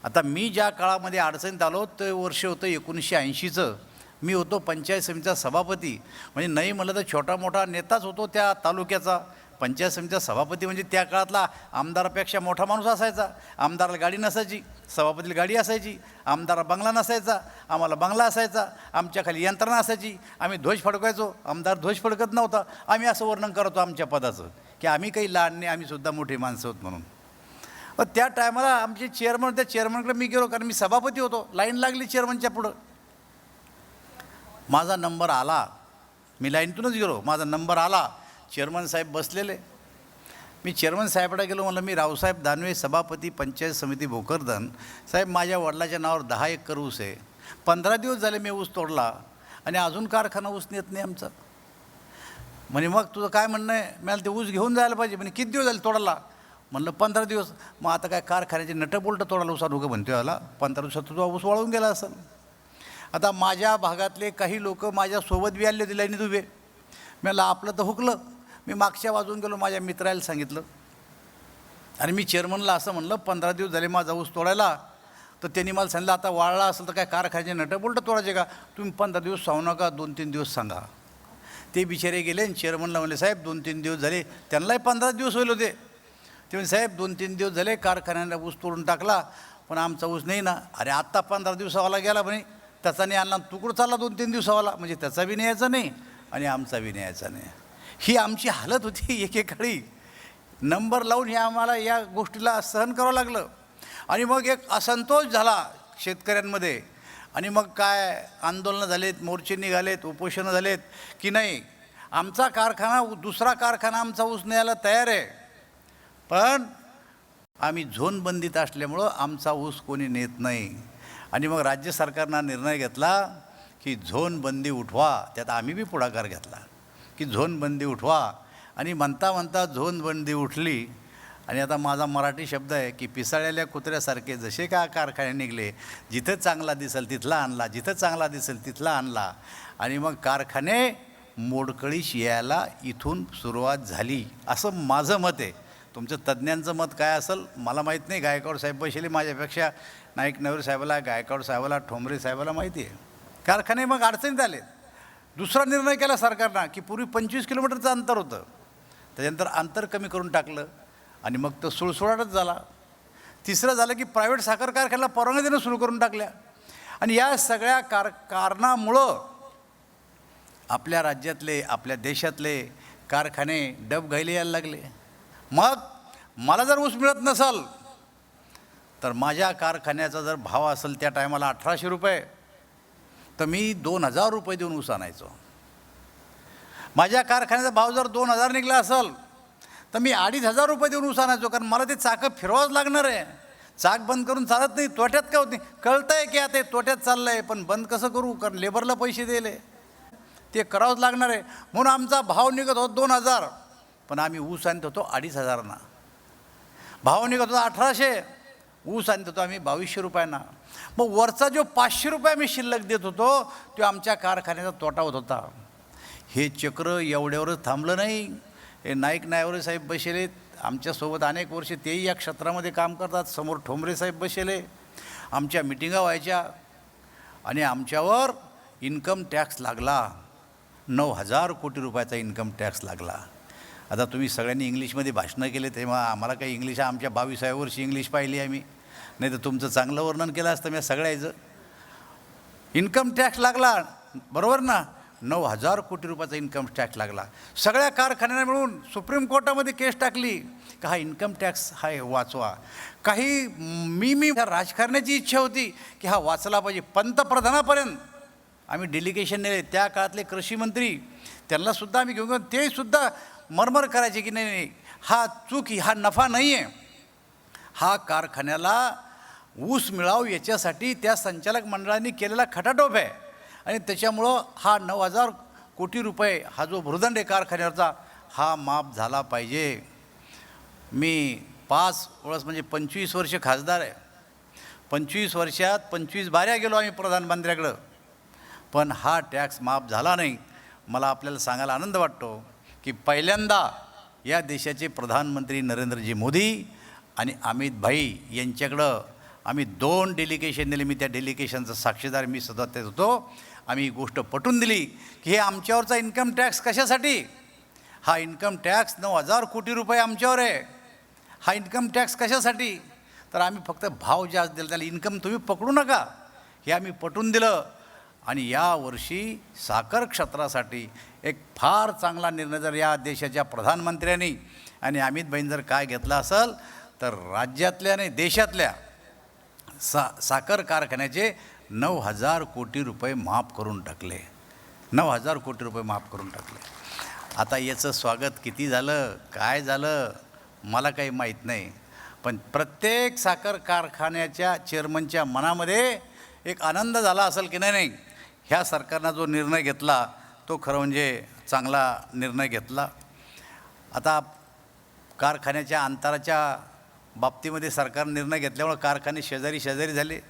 आता मी ज्या काळामध्ये अडचणीत आलो ते वर्ष होतं 1980चं. मी होतो पंचायत समितीचा सभापती, म्हणजे नाही म्हटलं तर छोटा मोठा नेताच होतो त्या तालुक्याचा. पंचायत समितीचा सभापती म्हणजे त्या काळातला आमदारापेक्षा मोठा माणूस असायचा. आमदाराला गाडी नसायची, सभापतीला गाडी असायची, आमदाराला बंगला नसायचा, आम्हाला बंगला असायचा, आमच्या खाली यंत्रणा असायची, आम्ही ध्वज फडकायचो, आमदार ध्वज फडकत नव्हता. आम्ही असं वर्णन करतो आमच्या पदाचं की आम्ही काही लहान नाही, आम्हीसुद्धा मोठे माणसं होत म्हणून. पण त्या टायमाला आमचे चेअरमन, त्या चेअरमनकडे मी गेलो, कारण मी सभापती होतो. लाईन लागली चेअरमनच्या पुढं, माझा नंबर आला, मी लाईनतूनच गेलो, माझा नंबर आला, चेअरमन साहेब बसलेले. मी चेअरमन साहेबाकडे गेलो, म्हणलं मी रावसाहेब दानवे, सभापती पंचायत समिती भोकरदन. साहेब, माझ्या वडिलाच्या नावावर 10 एकर ऊस आहे, 15 दिवस झाले मी ऊस तोडला आणि अजून कारखाना ऊस नेत नाही आमचा. म्हणे मग तुझं काय म्हणणं आहे? मला ते ऊस घेऊन जायला पाहिजे. म्हणे किती दिवस झाले तोडायला? म्हणलं 15 दिवस. मग आता काय कारखान्याचे नटबोल्ट तोडायला ऊस आणू का म्हणतो याला? 15 दिवसात तुझा ऊस वाळून गेला असेल. आता माझ्या भागातले काही लोक माझ्यासोबत बी आले होते लाईनीत उभे. मला आपलं तर हुकलं. मी मागच्या बाजून गेलो, माझ्या मित्राला सांगितलं आणि मी चेअरमनला असं म्हणलं 15 दिवस झाले माझा ऊस तोडायला. तर त्यांनी मला सांगितलं आता वाळला असेल तर काय कारखान्याचे नटबोल्ट तोडायचे का? तुम्ही 15 दिवस सांगू नका, 2-3 दिवस सांगा. ते बिचारे गेले आणि चेअरमनला म्हणले साहेब 2-3 दिवस झाले. त्यांनाही 15 दिवस होईल होते. ते म्हणजे साहेब 2-3 दिवस झाले कारखान्याला ऊस तोडून टाकला, पण आमचा ऊस नाही ना. अरे आत्ता 15 दिवसावाला गेला म्हणे, त्याचा नाही आणला, तुकडं चालला 2-3 दिवसावाला, म्हणजे त्याचा बी न्यायचा नाही आणि आमचा बी न्यायचा नाही. ही आमची हालत होती एकेकाळी. नंबर लावून हे आम्हाला या गोष्टीला सहन करावं लागलं. आणि मग एक असंतोष झाला शेतकऱ्यांमध्ये, आणि मग काय आंदोलनं झालेत, मोर्चे निघालेत, उपोषणं झालेत की नाही आमचा कारखाना, दुसरा कारखाना आमचा ऊस न्यायला तयार आहे, पण आम्ही झोनबंदीत असल्यामुळं आमचा ऊस कोणी नेत नाही. आणि मग राज्य सरकारनं निर्णय घेतला की झोनबंदी उठवा. त्यात आम्ही बी पुढाकार घेतला की झोनबंदी उठवा. आणि म्हणता म्हणता झोनबंदी उठली. आणि आता माझा मराठी शब्द आहे की पिसाळलेल्या कुत्र्यासारखे जसे काय कारखाने निघले, जिथं चांगला दिसेल तिथला आणला, जिथं चांगला दिसेल तिथला आणला. आणि मग कारखाने मोडकळीस यायला इथून सुरुवात झाली, असं माझं मत आहे. तुमचं तज्ज्ञांचं मत काय असेल मला माहीत नाही. गायकवाड साहेब बसले माझ्यापेक्षा, नाईकनवरे साहेबाला, गायकवाड साहेबाला, ठोंबरे साहेबाला माहिती आहे. कारखाने मग अडचणीत आले. दुसरा निर्णय केला सरकारनं की पूर्वी 25 किलोमीटरचं अंतर होतं, त्याच्यानंतर अंतर कमी करून टाकलं आणि मग तो सुळसुळाटच झाला. तिसरं झालं की प्रायव्हेट साखर कारखान्याला परवानगी देणं सुरू करून टाकल्या. आणि या सगळ्या कारणामुळं आपल्या राज्यातले, आपल्या देशातले कारखाने डबघाईला यायला लागले. मग मला जर ऊस मिळत नसेल तर माझ्या कारखान्याचा जर भाव असेल त्या टायमाला 1800 रुपये, तर मी 2000 रुपये देऊन ऊस आणायचो. माझ्या कारखान्याचा भाव जर 2000 निघला असेल तर मी 2500 रुपये देऊन ऊस आणायचो, कारण मला ते चाकं फिरवावंच लागणार आहे. चाक बंद करून चालत नाही. तोट्यात काय होत नाही, कळतं आहे की आता ते तोट्यात चाललं आहे, पण बंद कसं करू, कारण लेबरला पैसे दिले, ते करावंच लागणार आहे. म्हणून आमचा भाव निघत होता 2000, पण आम्ही ऊस आणत होतो 2500. भाव निघत होता 1800, ऊस आणत होतो आम्ही 2200 रुपयांना. मग वरचा जो 500 रुपये आम्ही शिल्लक देत होतो तो आमच्या कारखान्याचा तोटा होत होता. हे चक्र एवढ्यावरच थांबलं नाही. हे नाईकनवारे साहेब बसले आमच्यासोबत अनेक वर्षे, तेही या क्षेत्रामध्ये काम करतात. समोर ठोंबरे साहेब बसले, आमच्या मिटिंगा व्हायच्या आणि आमच्यावर इन्कम टॅक्स लागला. 9000 कोटी रुपयाचा इन्कम टॅक्स लागला. आता तुम्ही सगळ्यांनी इंग्लिशमध्ये भाषणं केले, तेव्हा आम्हाला काही इंग्लिश, आमच्या 22व्या वर्षी इंग्लिश पाहिली आम्ही, नाही तर तुमचं चांगलं वर्णन केलं असतं मी सगळ्याचं. इन्कम टॅक्स लागला, बरोबर ना? 9000 कोटी रुपयाचा इन्कम टॅक्स लागला. सगळ्या कारखान्यांना मिळून सुप्रीम कोर्टामध्ये केस टाकली का हा इन्कम टॅक्स हा वाचवा. काही मी राजकारण्याची इच्छा होती की हा वाचला पाहिजे. पंतप्रधानापर्यंत आम्ही डेलिगेशन नेले. त्या काळातले कृषी मंत्री, त्यांनासुद्धा आम्ही घेऊन, ते सुद्धा मरमर करायचे की नाही, हा चूक, हा नफा नाही आहे, हा कारखान्याला ऊस मिळावं याच्यासाठी त्या संचालक मंडळाने केलेला खटाटोप आहे. आणि त्याच्यामुळं हा 9000 कोटी रुपये हा जो भूर्दंड आहे कारखान्यावरचा, हा माफ झाला पाहिजे. मी 5 वर्ष म्हणजे 25 वर्ष खासदार आहे. 25 वर्षात 25 बाऱ्या गेलो आम्ही प्रधानमंत्र्याकडं, पण हा टॅक्स माफ झाला नाही. मला आपल्याला सांगायला आनंद वाटतो की पहिल्यांदा या देशाचे प्रधानमंत्री नरेंद्रजी मोदी आणि अमित भाई यांच्याकडं आम्ही 2 डेलिगेशन दिले. मी त्या डेलिगेशनचा साक्षीदार, मी सुद्धा त्यात होतो. आम्ही ही गोष्ट पटवून दिली की हे आमच्यावरचा इन्कम टॅक्स कशासाठी. हा इन्कम टॅक्स 9,000 कोटी रुपये आमच्यावर आहे. हा इन्कम टॅक्स कशासाठी, तर आम्ही फक्त भाव जास्त दिला, त्याला इन्कम तुम्ही पकडू नका, हे आम्ही पटवून दिलं. आणि यावर्षी साखर क्षेत्रासाठी एक फार चांगला निर्णय जर या देशाच्या प्रधानमंत्र्यांनी आणि अमित भाईंनी जर काय घेतला असेल, तर राज्यातल्या आणि देशातल्या साखर कारखान्याचे 9,000 कोटी रुपये माफ करून टाकले. 9,000 कोटी रुपये माफ करून टाकले. आता याचं स्वागत किती झालं, काय झालं, मला काही माहीत नाही. पण प्रत्येक साखर कारखान्याच्या चेअरमनच्या मनामध्ये एक आनंद झाला असेल की नाही, ह्या सरकारनं जो निर्णय घेतला तो खरं म्हणजे चांगला निर्णय घेतला. आता कारखान्याच्या अंतराच्या बाबतीमध्ये सरकार निर्णय घेतल्यामुळं कारखाने शेजारी झाले.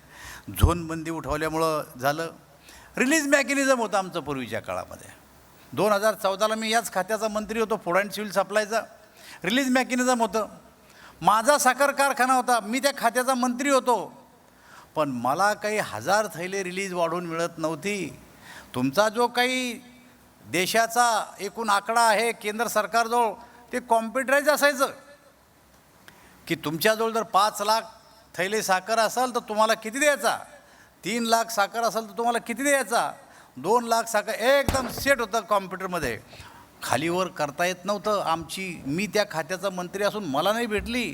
झोनबंदी उठवल्यामुळं झालं. रिलीज मेकॅनिझम होतं आमचं पूर्वीच्या काळामध्ये. 2014ला मी याच खात्याचा मंत्री होतो, फूड अँड सिव्हिल सप्लायचा. रिलीज मेकॅनिझम होतं. माझा साखर कारखाना होता, मी त्या खात्याचा मंत्री होतो, पण मला काही 1000 थैले रिलीज वाढवून मिळत नव्हती. तुमचा जो काही देशाचा एकूण आकडा आहे केंद्र सरकारजवळ, ते कॉम्प्युटराईज असायचं की तुमच्याजवळ जर 5 लाख थैले साखर असेल तर तुम्हाला किती द्यायचा, 3 लाख साखर असेल तर तुम्हाला किती द्यायचा, 2 लाख साखर एकदम सेट होतं कॉम्प्युटरमध्ये. खालीवर करता येत नव्हतं. मी त्या खात्याचा मंत्री असून मला नाही भेटली.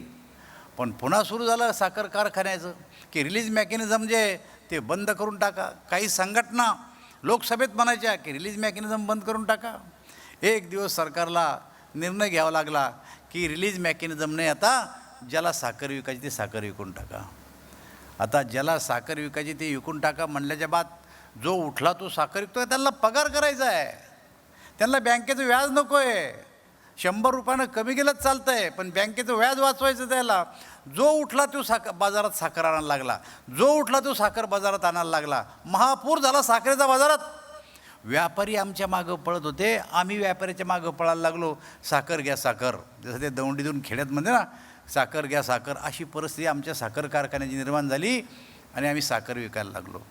पण पुन्हा सुरू झालं साखर कारखान्याचं की रिलीज मेकॅनिझम जे ते बंद करून टाका. काही संघटना लोकसभेत म्हणायच्या की रिलीज मेकॅनिझम बंद करून टाका. एक दिवस सरकारला निर्णय घ्यावा लागला की रिलीज मेकॅनिझम नाही, आता ज्याला साखर विकायची ते साखर विकून टाका. आता ज्याला साखर विकायची ते विकून टाका म्हणल्याच्या बाद जो उठला तो साखर विकतो, त्यांना पगार करायचा आहे, त्यांना बँकेचं व्याज नको आहे. 100 रुपयानं कमी गेलं चालतं आहे, पण बँकेचं व्याज वाचवायचं त्याला. जो उठला तो बाजारात साखर आणायला लागला, जो उठला तो साखर बाजारात आणायला लागला. महापूर झाला साखरेचा बाजारात. व्यापारी आमच्या मागं पळत होते, आम्ही व्यापाऱ्याच्या मागं पळायला लागलो. साखर घ्या साखर, जसं ते दौंडीतून खेड्यात म्हणते ना, साखर घ्या साखर, अशी परिस्थिती आमच्या साखर कारखान्याची निर्माण झाली आणि आम्ही साखर विकायला लागलो.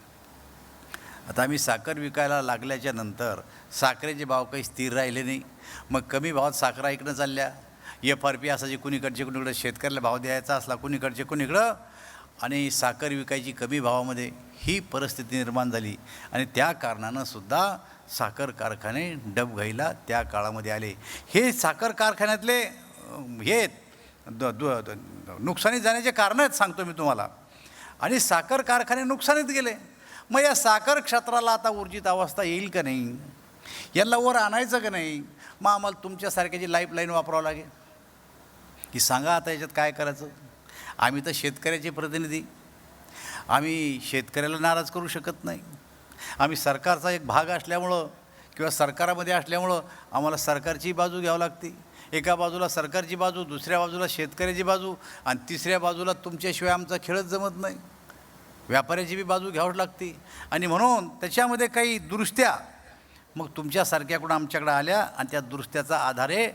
आता आम्ही साखर विकायला लागल्याच्या नंतर साखरेचे भाव काही स्थिर राहिले नाही. मग कमी भावात साखर ऐकणं चालल्या. FRP असायची, कुणीकडे शेतकऱ्याला भाव द्यायचा असला कुणीकडं, आणि साखर विकायची कमी भावामध्ये, ही परिस्थिती निर्माण झाली. आणि त्या कारणानं सुद्धा साखर कारखाने डबघाईला त्या काळामध्ये आले. हे साखर कारखान्यातले हे नुकसानीत जाण्याचे कारणं आहेत सांगतो मी तुम्हाला. आणि साखर कारखाने नुकसानीत गेले. मग या साखर क्षेत्राला आता ऊर्जित अवस्था येईल का नाही, यांना वर आणायचं का नाही, मग आम्हाला तुमच्यासारख्याची लाईफलाईन वापरावं लागेल की सांगा आता याच्यात काय करायचं. आम्ही तर शेतकऱ्याचे प्रतिनिधी, आम्ही शेतकऱ्याला नाराज करू शकत नाही. आम्ही सरकारचा एक भाग असल्यामुळं किंवा सरकारामध्ये असल्यामुळं आम्हाला सरकारची बाजू घ्यावी लागते. एका बाजूला सरकारची बाजू, दुसऱ्या बाजूला शेतकऱ्याची बाजू, आणि तिसऱ्या बाजूला तुमच्याशिवाय आमचा खेळच जमत नाही, व्यापाऱ्याची बी बाजू घ्यावी लागते. आणि म्हणून त्याच्यामध्ये काही दुरुस्त्या मग तुमच्यासारख्याकडून आमच्याकडे आल्या, आणि त्या दुरुस्त्याचा आधारे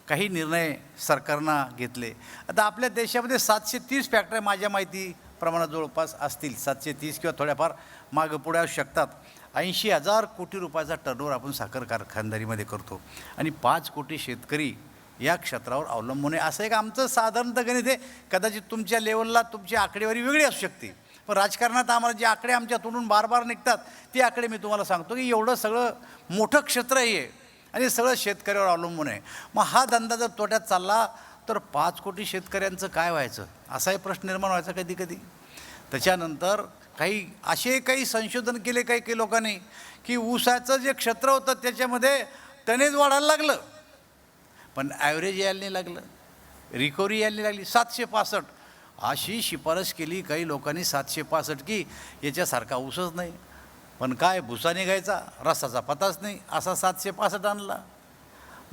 काही निर्णय सरकारनं घेतले. आता आपल्या देशामध्ये 730 फॅक्टऱ्या माझ्या माहितीप्रमाणे जवळपास असतील, 730 किंवा थोड्याफार मागं पुढे असू शकतात. 80,000 कोटी रुपयाचा टर्नओव्हर आपण साखर कारखानदारीमध्ये करतो, आणि 5 कोटी शेतकरी या क्षेत्रावर अवलंबून आहे. असं एक आमचं साधारणतः गणित आहे. कदाचित तुमच्या लेवलला तुमची आकडेवारी वेगळी असू शकते, पण राजकारणात आम्हाला जे आकडे आमच्या तोंडून बार निघतात ते आकडे मी तुम्हाला सांगतो की एवढं सगळं मोठं क्षेत्र आहे आणि सगळं शेतकऱ्यावर अवलंबून आहे. मग हा धंदा जर तोट्यात चालला तर 5 कोटी शेतकऱ्यांचं काय व्हायचं, असाही प्रश्न निर्माण व्हायचा कधी कधी. त्याच्यानंतर काही संशोधन केले काही लोकांनी की ऊसाचं जे क्षेत्र होतं त्याच्यामध्ये टनेज वाढायला लागलं, पण ॲव्हरेज यायला नाही लागलं, रिकव्हरी यायला नाही लागली. 765 अशी शिफारस केली काही लोकांनी, 765 की याच्यासारखा ऊसच नाही. पण काय भुसा निघायचा, रसाचा पताच नाही, असा 765 आणला.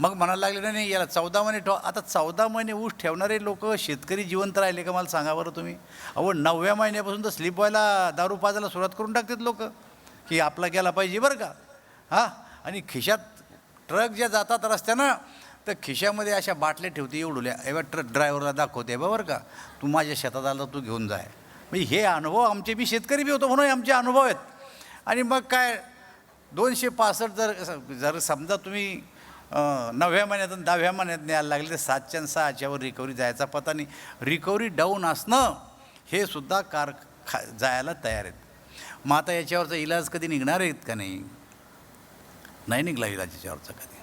मग म्हणायला लागले नाही याला 14 महिने ठेवा. आता 14 महिने ऊस ठेवणारे लोक शेतकरी जिवंत राहिले का मला सांगा बरं तुम्ही. अहो 9व्या महिन्यापासून तर स्लिप व्हायला दारू पाजायला सुरुवात करून टाकतात लोक की आपला गेला पाहिजे बरं का. हां, आणि खिशात ट्रक ज्या जातात रस्त्यानं तर खिशामध्ये अशा बाटल्या ठेवते एवढुल्या, एवढ्या ट्रक ड्रायव्हरला दाखवते बरं का, तू माझ्या शेतात आला तू घेऊन जाय. म्हणजे हे अनुभव आमचे, मी शेतकरी बी होतो म्हणून आमचे अनुभव आहेत. आणि मग काय 265 जर समजा तुम्ही 9व्या महिन्यातून 10व्या महिन्यात न्यायला लागले तर 7च्या 6च्यावर रिकव्हरी जायचा पता नाही. रिकव्हरी डाऊन असणं हे सुद्धा जायला तयार आहेत. मग आता याच्यावरचा इलाज कधी निघणार आहेत का नाही निघला इलाज याच्यावरचा कधी.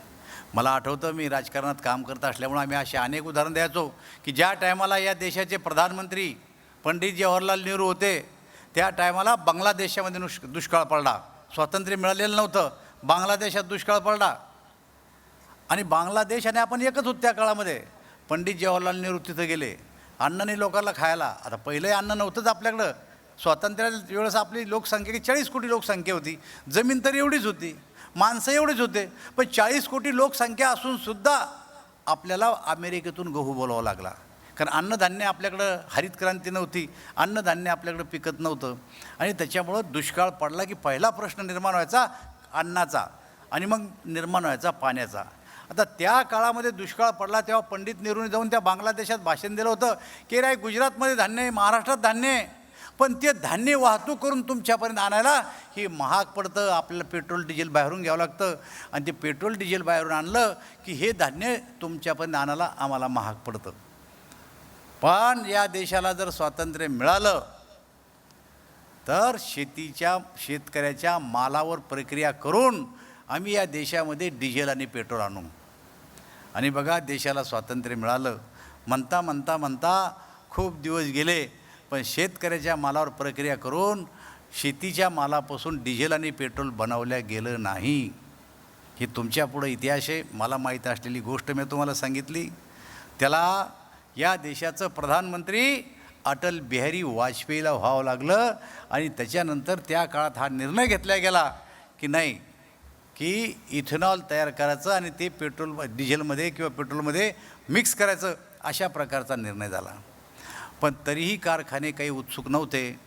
मला आठवतं मी राजकारणात काम करत असल्यामुळे आम्ही असे अनेक उदाहरण द्यायचो की ज्या टायमाला या देशाचे प्रधानमंत्री पंडित जवाहरलाल नेहरू होते त्या टायमाला बांगलादेशामध्ये दुष्काळ पडला. स्वातंत्र्य मिळालेलं नव्हतं, बांगलादेशात दुष्काळ पडला. आणि बांगलादेश आणि आपण एकच होत त्या काळामध्ये. पंडित जवाहरलाल नेहरू तिथं गेले, अन्न नाही लोकांना खायला. आता पहिलंही अन्न नव्हतंच आपल्याकडं. स्वातंत्र्याच्या वेळेस आपली लोकसंख्या की 40 कोटी लोकसंख्या होती, जमीन तर एवढीच होती, माणसं एवढीच होते. पण 40 कोटी लोकसंख्या असूनसुद्धा आपल्याला अमेरिकेतून गहू बोलावा लागला. कारण अन्नधान्य आपल्याकडं हरित क्रांती नव्हती, अन्नधान्य आपल्याकडं पिकत नव्हतं. आणि त्याच्यामुळं दुष्काळ पडला की पहिला प्रश्न निर्माण व्हायचा अन्नाचा आणि मग निर्माण व्हायचा पाण्याचा. आता त्या काळामध्ये दुष्काळ पडला तेव्हा पंडित नेहरूने जाऊन त्या बांगलादेशात भाषण दिलं होतं की रे गुजरातमध्ये धान्य आहे, महाराष्ट्रात धान्य आहे, पण ते धान्य वाहतूक करून तुमच्यापर्यंत आणायला हे महाग पडतं, आपल्याला पेट्रोल डिझेल बाहेरून घ्यावं लागतं. आणि ते पेट्रोल डिझेल बाहेरून आणलं की हे धान्य तुमच्यापर्यंत आणायला आम्हाला महाग पडतं. पण या देशाला जर स्वातंत्र्य मिळालं तर शेतकऱ्याच्या मालावर प्रक्रिया करून आम्ही या देशामध्ये डिझेल आणि पेट्रोल आणू. आणि बघा देशाला स्वातंत्र्य मिळालं म्हणता म्हणता म्हणता खूप दिवस गेले, पण शेतकऱ्याच्या मालावर प्रक्रिया करून शेतीच्या मालापासून डिझेल आणि पेट्रोल बनवल्या गेलं नाही. हे तुमच्यापुढं इतिहास आहे. मला माहीत असलेली गोष्ट मी तुम्हाला सांगितली. त्याला या देशाचं प्रधानमंत्री अटल बिहारी वाजपेयीला व्हावं लागलं. आणि त्याच्यानंतर त्या काळात हा निर्णय घेतला गेला की नाही की इथेनॉल तयार करायचं आणि ते डिझेलमध्ये किंवा पेट्रोलमध्ये मिक्स करायचं, अशा प्रकारचा निर्णय झाला. पण तरीही कारखाने काही उत्सुक नव्हते.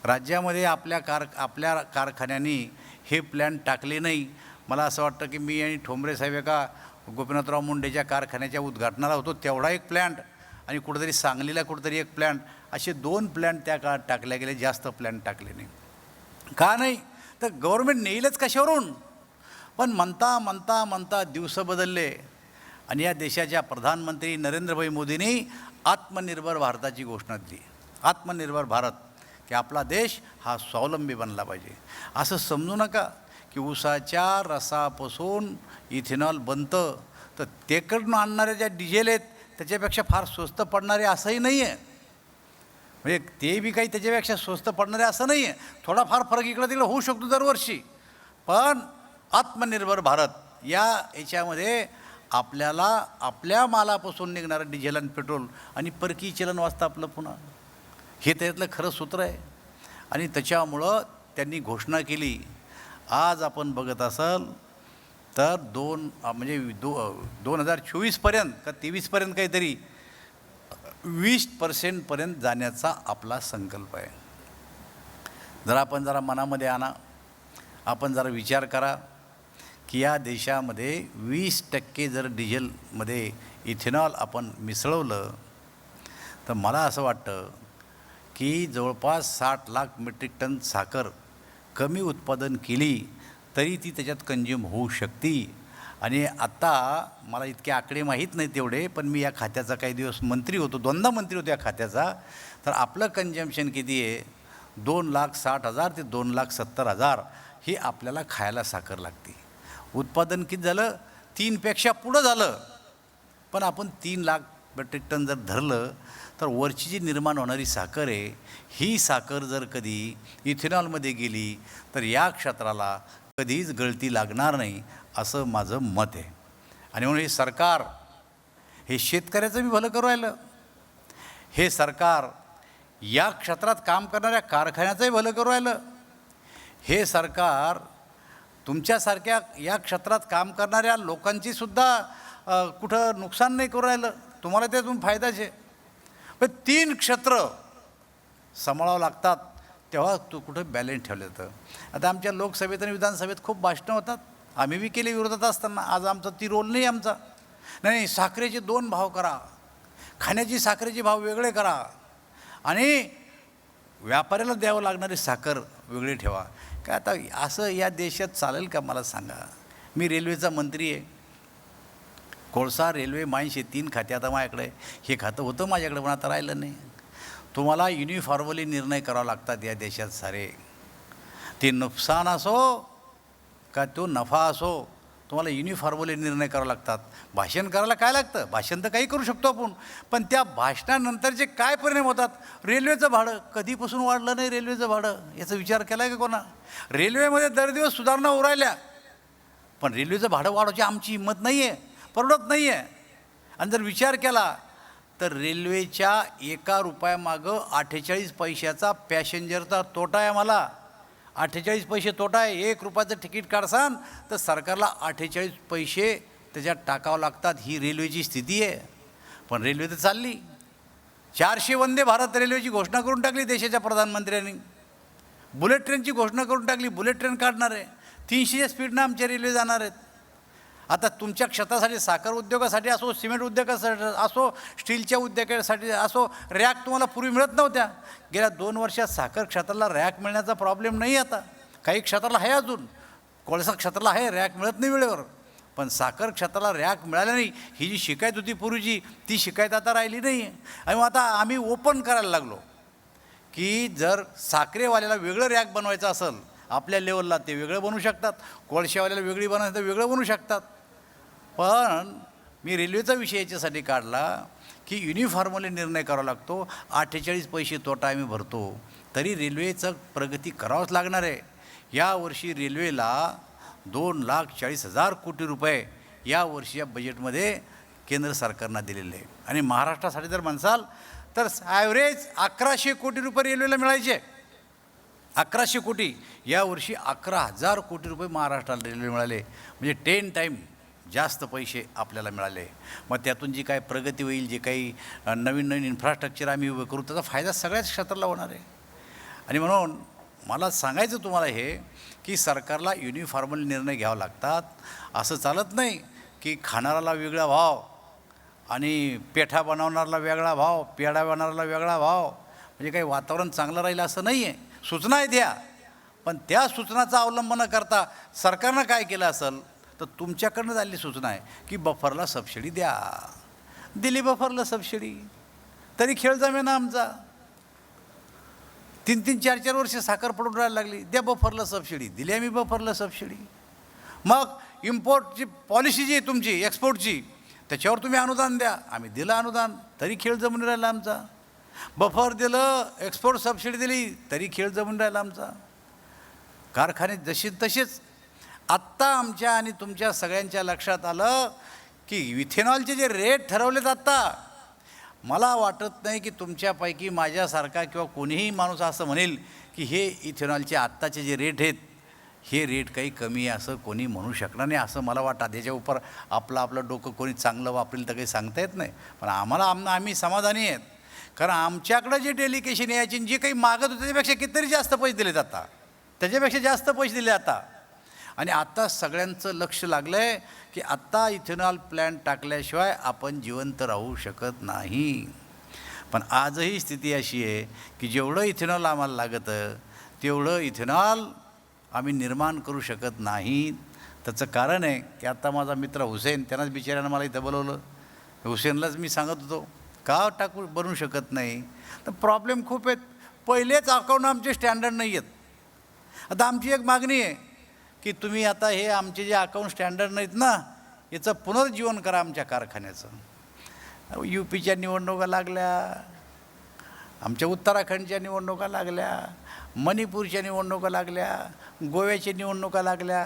राज्यामध्ये आपल्या कारखान्यांनी हे प्लॅन टाकले नाही. मला असं वाटतं की मी आणि ठोंबरे साहेब एका गोपीनाथराव मुंडेच्या कारखान्याच्या उद्घाटनाला होतो, तेवढा एक प्लॅन्ट, आणि कुठेतरी सांगलीला कुठेतरी एक प्लॅन्ट, असे 2 प्लॅन्ट त्या काळात टाकले गेले, जास्त प्लॅन्ट टाकले नाही. का नाही तर गव्हर्नमेंट नेईलच कशावरून. पण म्हणता म्हणता म्हणता दिवस बदलले आणि या देशाच्या प्रधानमंत्री नरेंद्रभाई मोदींनी आत्मनिर्भर भारताची घोषणा दिली. आत्मनिर्भर भारत, की आपला देश हा स्वावलंबी बनला पाहिजे. असं समजू नका की ऊसाच्या रसापासून इथेनॉल बनतं तर तेकडून आणणारे ज्या डिझेल आहेत त्याच्यापेक्षा फार स्वस्त पडणारे असंही नाही आहे. म्हणजे ते बी काही त्याच्यापेक्षा स्वस्त पडणारे असं नाही आहे. थोडाफार फरक इकडं तिकडं होऊ शकतो दरवर्षी. पण आत्मनिर्भर भारत या याच्यामध्ये आपल्याला आपल्या मालापासून निघणारं डिझेल आणि पेट्रोल आणि परकीय चलन वाचतं आपलं पुन्हा, हे त्यातलं खरं सूत्र आहे. आणि त्याच्यामुळं त्यांनी घोषणा केली. आज आपण बघत असाल तर 2024पर्यंत का 23पर्यंत काहीतरी 20% जाण्याचा आपला संकल्प आहे. जरा मनामध्ये आणा, आपण जरा विचार करा की या देशामध्ये 20% जर डिझेलमध्ये इथेनॉल आपण मिसळवलं तर मला असं वाटतं की जवळपास 60 लाख मेट्रिक टन साखर कमी उत्पादन केली तरी ती त्याच्यात कंझ्युम होऊ शकते. आणि आता मला इतके आकडे माहीत नाहीत तेवढे, पण मी या खात्याचा काही दिवस मंत्री होतो, 2दा मंत्री होतो या खात्याचा. तर आपलं कंझम्पशन किती आहे, 2,60,000 ते 2,70,000 ही आपल्याला खायला साखर लागते. उत्पादन किती झालं, 3पेक्षा पुढं झालं. पण आपण 3 लाख मेट्रिक टन जर धरलं तर वरची जी निर्माण होणारी साखर आहे ही साखर जर कधी इथेनॉलमध्ये गेली तर या क्षेत्राला कधीच गळती लागणार नाही, असं माझं मत आहे. आणि म्हणून हे सरकार हे शेतकऱ्याचं बी भलं करू राहिलं, हे सरकार या क्षेत्रात काम करणाऱ्या कारखान्याचंही भलं करू राहिलं, हे सरकार तुमच्यासारख्या या क्षेत्रात काम करणाऱ्या लोकांची सुद्धा कुठं नुकसान नाही करू राहिलं, तुम्हाला त्यातून फायदाच आहे. पण 3 क्षेत्र सांभाळावं लागतात, तेव्हा तू कुठं बॅलन्स ठेवलं जातं. आता आमच्या लोकसभेत आणि विधानसभेत खूप भाषणं होतात, आम्ही बी केले विरोधात असताना. आज आमचा ती रोल नाही आमचा. नाही, साखरेचे 2 भाव करा, खाण्याची साखरेचे भाव वेगळे करा आणि व्यापाऱ्याला द्यावं लागणारी साखर वेगळी ठेवा. काय आता असं या देशात चालेल का मला सांगा. मी रेल्वेचा मंत्री आहे, कोळसा रेल्वे माईन्स हे 3 खाते आता माझ्याकडे. हे खातं होतं माझ्याकडे पण आता राहिलं नाही. तुम्हाला युनिफॉर्मली निर्णय करावे लागतात या देशात सारे. ते नुकसान असो का तो नफा असो, तुम्हाला युनिफॉर्मली निर्णय करावे लागतात. भाषण करायला काय लागतं, भाषण तर काही करू शकतो आपण, पण त्या भाषणानंतरचे काय परिणाम होतात. रेल्वेचं भाडं कधीपासून वाढलं नाही, रेल्वेचं भाडं याचा विचार केला आहे का कोणा. रेल्वेमध्ये दर दिवस सुधारणा होऊ राहिल्या, पण रेल्वेचं भाडं वाढवायची आमची हिंमत नाही आहे, परवडत नाही आहे. आणि जर विचार केला तर रेल्वेच्या 1 रुपयामागं 48 पैशाचा पॅसेंजरचा तोटा आहे. आम्हाला 48 पैसे तोटा आहे. 1 रुपयाचं तिकीट काढसान तर सरकारला 48 पैसे त्याच्यात टाकावं लागतात. ही रेल्वेची स्थिती आहे. पण रेल्वे तर चालली. 400 वंदे भारत रेल्वेची घोषणा करून टाकली देशाच्या प्रधानमंत्र्यांनी. बुलेट ट्रेनची घोषणा करून टाकली, बुलेट ट्रेन काढणार आहे. 300च्या स्पीडनं आमच्या रेल्वे जाणार आहेत. आता तुमच्या क्षेत्रासाठी, साखर उद्योगासाठी असो, सिमेंट उद्योगासाठी असो, स्टीलच्या उद्योगासाठी असो, रॅक तुम्हाला पूर्वी मिळत नव्हत्या. गेल्या 2 वर्षात साखर क्षेत्राला रॅक मिळण्याचा प्रॉब्लेम नाही. आता काही क्षेत्राला आहे, अजून कोळसा क्षेत्राला आहे, रॅक मिळत नाही वेळेवर. पण साखर क्षेत्राला रॅक मिळालं नाही, ही जी शिकायत होती पूर्वीची, ती शिकायत आता राहिली नाही आहे. आणि मग आता आम्ही ओपन करायला लागलो की जर साखरेवाल्याला वेगळं रॅक बनवायचं असेल आपल्या लेवलला, ते वेगळं बनवू शकतात. कोळशावाल्याला वेगळी बनवायचं तर वेगळं बनवू शकतात. पण मी रेल्वेचा विषय याच्यासाठी काढला की युनिफॉर्मली निर्णय करावा लागतो. 48 पैसे तोटा आम्ही भरतो, तरी रेल्वेचं प्रगती करावंच लागणार आहे. यावर्षी रेल्वेला 2,40,000 कोटी रुपये या वर्षीच्या बजेटमध्ये केंद्र सरकारनं दिलेले आहे. आणि महाराष्ट्रासाठी जर म्हणसाल तर ॲव्हरेज 1100 कोटी रुपये रेल्वेला मिळायचे. 1100 कोटी. यावर्षी 11,000 कोटी रुपये महाराष्ट्राला रेल्वे मिळाले, म्हणजे 10 टाईम जास्त पैसे आपल्याला मिळाले. मग त्यातून जी काय प्रगती होईल, जे काही नवीन नवीन इन्फ्रास्ट्रक्चर आम्ही उभं करू, त्याचा फायदा सगळ्याच क्षेत्राला होणार आहे. आणि म्हणून मला सांगायचं तुम्हाला हे की सरकारला युनिफॉर्मल निर्णय घ्यावे लागतात. असं चालत नाही की खाणाराला वेगळा भाव आणि पेठा बनवणाराला वेगळा भाव, पेढा बनवणाराला वेगळा भाव, म्हणजे काही वातावरण चांगलं राहील असं नाही आहे. सूचना आहे द्या, पण त्या सूचनाचा अवलंब न करता सरकारनं काय केलं असेल तर तुमच्याकडनं झालेली सूचना आहे की बफरला सबसिडी द्या. दिली बफरला सबसिडी, तरी खेळ जमेना आमचा. 3-3, 4-4 वर्ष साखर पडून राहायला लागली, द्या बफरला सबसिडी. दिली आम्ही बफरला सबसिडी. मग इम्पोर्टची पॉलिसी जी आहे तुमची एक्सपोर्टची, त्याच्यावर तुम्ही अनुदान द्या. आम्ही दिलं अनुदान, तरी खेळ जमून राहिला आमचा. बफर दिलं, एक्सपोर्ट सबसिडी दिली, तरी खेळ जमून राहिला आमचा. कारखाने जसे तसेच. आत्ता आमच्या आणि तुमच्या सगळ्यांच्या लक्षात आलं की इथेनॉलचे जे रेट ठरवलेत आत्ता, मला वाटत नाही की तुमच्यापैकी माझ्यासारखा किंवा कोणीही माणूस असं म्हणेल की हे इथेनॉलचे आत्ताचे जे रेट आहेत हे रेट काही कमी आहे असं कोणी म्हणू शकणार नाही असं मला वाटतं. त्याच्या उपर आपलं डोकं कोणी चांगलं वापरेल तर काही सांगता येत नाही. पण आम्ही समाधानी आहेत, कारण आमच्याकडं जे डेलिकेशन यायचे जे काही मागत होते त्याच्यापेक्षा कितीतरी जास्त पैसे दिलेत आता, त्याच्यापेक्षा जास्त पैसे दिले आता. आणि आत्ता सगळ्यांचं लक्ष लागलं आहे की आत्ता इथेनॉल प्लॅन्ट टाकल्याशिवाय आपण जिवंत राहू शकत नाही. पण आजही स्थिती अशी आहे की जेवढं इथेनॉल आम्हाला लागतं तेवढं इथेनॉल आम्ही निर्माण करू शकत नाही. त्याचं कारण आहे की आत्ता माझा मित्र हुसेन, त्यानंच बिचाऱ्यानं मला इथं बोलवलं. हुसेनलाच मी सांगत होतो का बनवू शकत नाही, तर प्रॉब्लेम खूप आहेत. पहिलेच अकाउंट आमचे स्टँडर्ड नाही आहेत. आता आमची एक मागणी आहे की तुम्ही आता हे आमचे जे अकाउंट स्टँडर्ड नाहीत ना, याचं पुनर्जीवन करा आमच्या कारखान्याचं. UPच्या निवडणुका लागल्या, आमच्या उत्तराखंडच्या निवडणुका लागल्या, मणिपूरच्या निवडणुका लागल्या, गोव्याच्या निवडणुका लागल्या.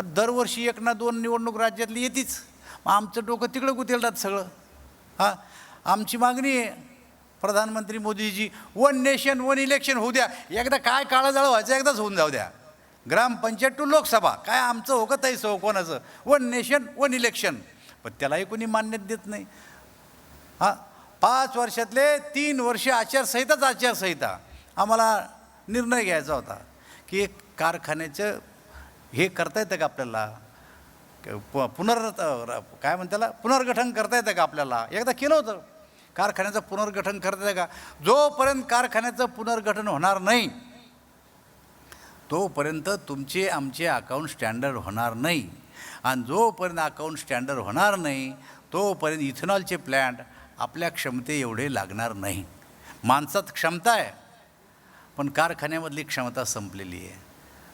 दरवर्षी 1 ना 2 निवडणूक राज्यातली येतीच. मग आमचं डोकं तिकडं गुतेलतात सगळं. आमची मागणी आहे प्रधानमंत्री मोदीजी, 1 नेशन 1 इलेक्शन होऊ द्या. एकदा काय काळाजाळ व्हायचं एकदाच होऊन जाऊ द्या. ग्रामपंचायत टू लोकसभा, काय आमचं होतं आहे सो कोणाचं, 1 नेशन 1 इलेक्शन, पण त्यालाही कोणी मान्यता देत नाही. हां, 5 वर्षातले 3 वर्ष आचारसंहिता आम्हाला निर्णय घ्यायचा होता की एक कारखान्याचं हे करता येतं का आपल्याला, काय म्हणतात त्याला, पुनर्गठन करता येतं का आपल्याला. एकदा केलं होतं, कारखान्याचं पुनर्गठन करता येतं का. जोपर्यंत कारखान्याचं पुनर्गठन होणार नाही तोपर्यंत तुमचे आमचे अकाउंट स्टँडर्ड होणार नाही, आणि जोपर्यंत अकाउंट स्टँडर्ड होणार नाही तोपर्यंत इथेनॉलचे प्लॅन्ट आपल्या क्षमते एवढे लागणार नाही. माणसात क्षमता आहे, पण कारखान्यामधली क्षमता संपलेली आहे.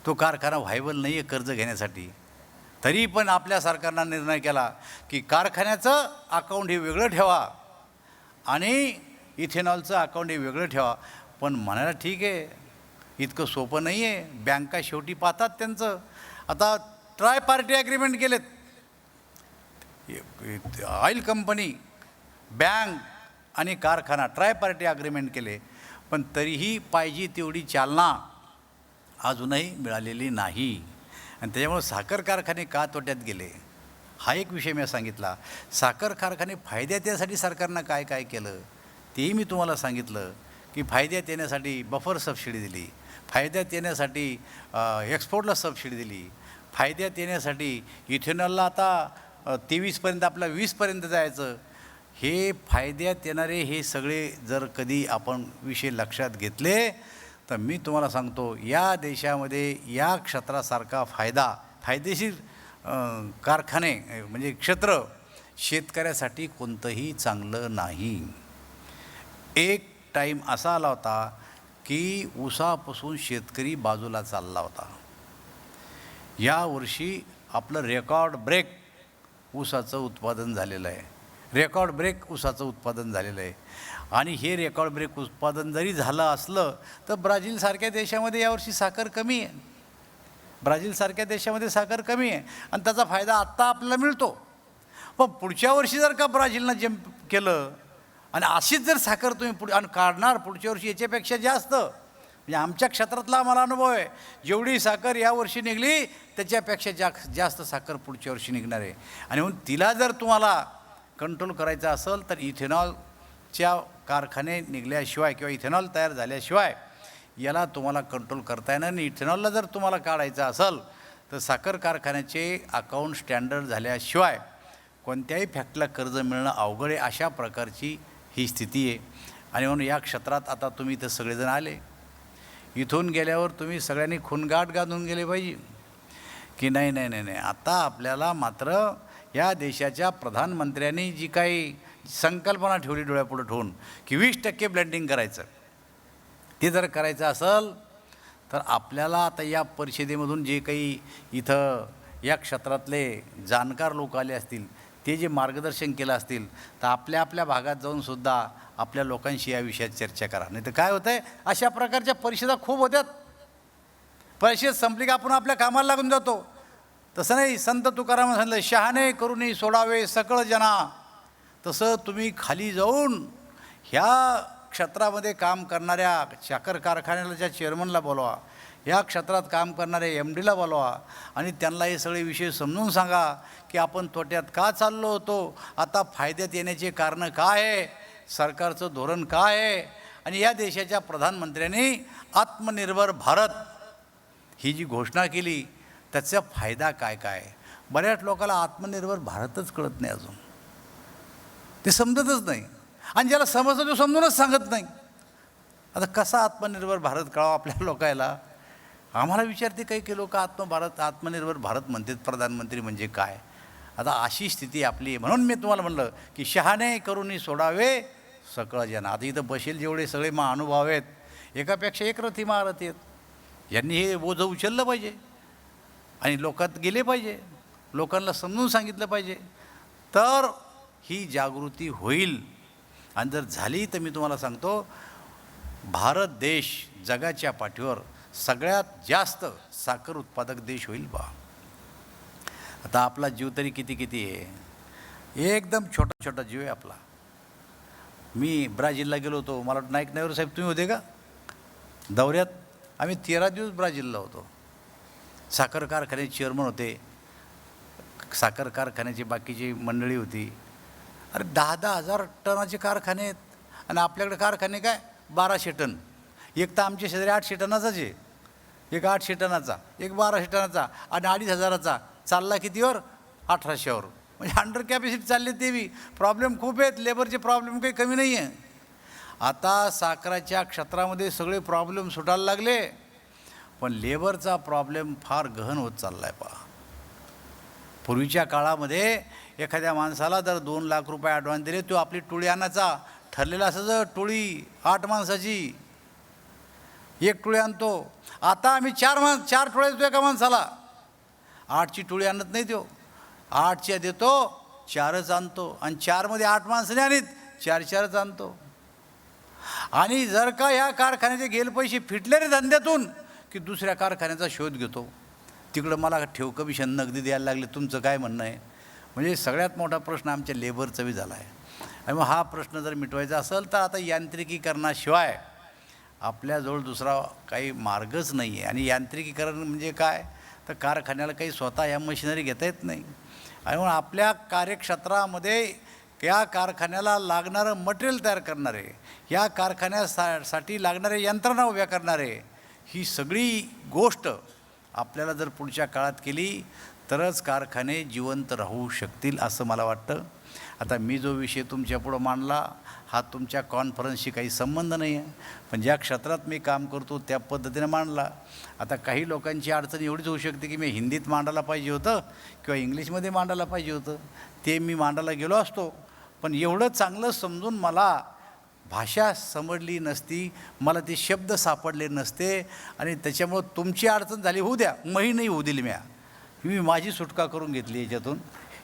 तो कारखाना व्हायबल नाही आहे कर्ज घेण्यासाठी. तरी पण आपल्या सरकारनं निर्णय केला की कारखान्याचं अकाउंट हे वेगळं ठेवा आणि इथेनॉलचं अकाउंट हे वेगळं ठेवा. पण म्हणायला ठीक आहे, इतकं सोपं नाही आहे. बँका शेवटी पाहतात त्यांचं. आता ट्राय पार्टी ॲग्रीमेंट केलेत, ऑइल कंपनी, बँक आणि कारखाना ट्राय पार्टी ॲग्रीमेंट केले, पण तरीही पाहिजे तेवढी चालना अजूनही मिळालेली नाही. आणि त्याच्यामुळे साखर कारखाने का तोट्यात गेले हा एक विषय मी सांगितला. साखर कारखाने फायद्यात येण्यासाठी सरकारनं काय काय केलं तेही मी तुम्हाला सांगितलं की फायद्यात येण्यासाठी बफर सबसिडी दिली, फायद्यात येण्यासाठी एक्सपोर्टला सबसिडी दिली, फायद्यात येण्यासाठी इथेनॉलला आता 23पर्यंत आपला 20पर्यंत जायचं. हे फायद्यात येणारे हे सगळे जर कधी आपण विषय लक्षात घेतले तर मी तुम्हाला सांगतो या देशामध्ये या क्षेत्रासारखा फायदेशीर कारखाने म्हणजे क्षेत्र शेतकऱ्यासाठी कोणतंही चांगलं नाही. एक टाईम असा आला होता की ऊसापासून शेतकरी बाजूला चालला होता. यावर्षी आपलं रेकॉर्ड ब्रेक ऊसाचं उत्पादन झालेलं आहे. रेकॉर्ड ब्रेक ऊसाचं उत्पादन झालेलं आहे. आणि हे रेकॉर्ड ब्रेक उत्पादन जरी झालं असलं तर ब्राझीलसारख्या देशामध्ये यावर्षी साखर कमी आहे. ब्राझीलसारख्या देशामध्ये साखर कमी आहे आणि त्याचा फायदा आत्ता आपल्याला मिळतो. पण पुढच्या वर्षी जर का ब्राझीलनं जंप केलं आणि अशीच जर साखर तुम्ही काढणार पुढच्या वर्षी याच्यापेक्षा जास्त, म्हणजे आमच्या क्षेत्रातला आम्हाला अनुभव आहे, जेवढी साखर यावर्षी निघली त्याच्यापेक्षा जास्त साखर पुढच्या वर्षी निघणार आहे. आणि म्हणून तिला जर तुम्हाला कंट्रोल करायचं असेल तर इथेनॉलच्या कारखाने निघल्याशिवाय किंवा इथेनॉल तयार झाल्याशिवाय याला तुम्हाला कंट्रोल करता येणार नाही. इथेनॉलला जर तुम्हाला काढायचं असेल तर साखर कारखान्याचे अकाउंट स्टँडर्ड झाल्याशिवाय कोणत्याही फॅक्टरीला कर्ज मिळणं अवघड आहे. अशा प्रकारची ही स्थिती आहे. आणि म्हणून या क्षेत्रात आता तुम्ही इथं सगळेजण आले, इथून गेल्यावर तुम्ही सगळ्यांनी खूनगाठ गांधून गेले पाहिजे की नाही आता आपल्याला मात्र या देशाच्या प्रधानमंत्र्यांनी जी काही संकल्पना ठेवली डोळ्यापुढे ठेवून की 20% ब्लेंडिंग करायचं, ते जर करायचं असेल तर आपल्याला आता या परिषदेमधून जे काही इथं या क्षेत्रातले जाणकार लोक आले असतील ते जे मार्गदर्शन केलं असतील तर आपल्या आपल्या भागात जाऊनसुद्धा आपल्या लोकांशी या विषयात चर्चा करा. नाही तर काय होतं आहे, अशा प्रकारच्या परिषदा खूप होत्यात. परिषद संपली का आपण आपल्या कामाला लागून जातो. तसं नाही. संत तुकाराम सांगितलं, शहाणे करूनी सोडावे सकळ जना. तसं तुम्ही खाली जाऊन ह्या क्षेत्रामध्ये काम करणाऱ्या साखर कारखान्याच्या चेअरमनला बोलवा, या क्षेत्रात काम करणाऱ्या MDला बोलवा आणि त्यांना हे सगळे विषय समजून सांगा की आपण तोट्यात का चाललो होतो, आता फायद्यात येण्याचे कारणं काय आहे, सरकारचं धोरण काय आहे. आणि या देशाच्या प्रधानमंत्र्यांनी आत्मनिर्भर भारत ही जी घोषणा केली त्याचा फायदा काय काय. बऱ्याच लोकांना आत्मनिर्भर भारतच कळत नाही, अजून ते समजतच नाही. आणि ज्याला समजतं तो समजूनच सांगत नाही. आता कसा आत्मनिर्भर भारत कळावा आपल्या लोकायला. आम्हाला विचारते काही लोक आत्मनिर्भर भारत म्हणतात, प्रधानमंत्री म्हणजे काय. आता अशी स्थिती आपली आहे. म्हणून मी तुम्हाला म्हणलं की शहाणे करूनी सोडावे सकळ जना. आता इथं बसेल जेवढे सगळे महानुभाव आहेत, एकापेक्षा एक रथी महारथी आहेत. यांनी हे बोझं उचललं पाहिजे आणि लोकात गेले पाहिजे, लोकांना समजून सांगितलं पाहिजे, तर ही जागृती होईल. आणि जर झाली तर मी तुम्हाला सांगतो भारत देश जगाच्या पाठीवर सगळ्यात जास्त साखर उत्पादक देश होईल बा. आता आपला जीव तरी किती आहे, एकदम छोटा जीव आहे आपला. मी ब्राझीलला गेलो होतो, मला वाटतं नाईकनवारे साहेब तुम्ही होते का दौऱ्यात. आम्ही 13 दिवस ब्राझीलला होतो. साखर कारखान्याचे चेअरमन होते, साखर कारखान्याची बाकीची मंडळी होती. अरे 10,000 टनाचे कारखाने आहेत आणि आपल्याकडे कारखाने काय 1200 टन. एक तर आमच्या शेजारी 800 टनाचाच आहे, एक 800 टनाचा, एक 1200 टनाचा आणि 2,500चा. चालला कितीवर? 1800वर. म्हणजे अंडर कॅपॅसिटी चालले. ते बी प्रॉब्लेम खूप आहेत. लेबरचे प्रॉब्लेम काही कमी नाही आहे. आता साखराच्या क्षेत्रामध्ये सगळे प्रॉब्लेम सुटायला लागले, पण लेबरचा प्रॉब्लेम फार गहन होत चालला आहे. पहा, पूर्वीच्या काळामध्ये एखाद्या माणसाला जर 2 लाख रुपये ॲडव्हान्स दिले, तो आपली टोळी आणायचा. ठरलेला असायचं टोळी 8 माणसाची, 1 टोळी आणतो. आता आम्ही 4 टोळ्या देतो एका माणसाला. 8ची टोळी आणत नाही, तो 8च्या देतो, 4च आणतो. आणि 4मध्ये 8 माणसं नाही आणत, 4 आणतो. आणि जर का या कारखान्याचे गेले पैसे फिटले रे धंद्यातून, की दुसऱ्या कारखान्याचा शोध घेतो. तिकडं मला ठेव कमिशन नगदी द्यायला लागले. तुमचं काय म्हणणं आहे? म्हणजे सगळ्यात मोठा प्रश्न आमच्या लेबरचा बी झाला आहे. आणि मग हा प्रश्न जर मिटवायचा असेल तर आता यांत्रिकीकरणाशिवाय आपल्याजवळ दुसरा काही मार्गच नाही आहे. आणि यांत्रिकीकरण म्हणजे काय, तर कारखान्याला काही स्वतः या मशिनरी घेता येत नाही. आणि म्हणून आपल्या कार्यक्षेत्रामध्ये या कारखान्याला लागणारं मटेरियल तयार करणारे, या कारखान्यासाठी लागणारे यंत्रणा उभ्या करणारे, ही सगळी गोष्ट आपल्याला जर पुढच्या काळात केली तरच कारखाने जिवंत राहू शकतील असं मला वाटतं. आता मी जो विषय तुमच्यापुढं मांडला हा तुमच्या कॉन्फरन्सशी काही संबंध नाही आहे, पण ज्या क्षेत्रात मी काम करतो त्या पद्धतीने मांडला. आता काही लोकांची अडचण एवढीच होऊ शकते की मी हिंदीत मांडायला पाहिजे होतं किंवा इंग्लिशमध्ये मांडायला पाहिजे होतं. ते मी मांडायला गेलो असतो, पण एवढं चांगलं समजून मला भाषा समजली नसती, मला ते शब्द सापडले नसते आणि त्याच्यामुळं तुमची अडचण झाली. होऊ द्या, मही नाही होऊ दिली. मी माझी सुटका करून घेतली याच्यातून.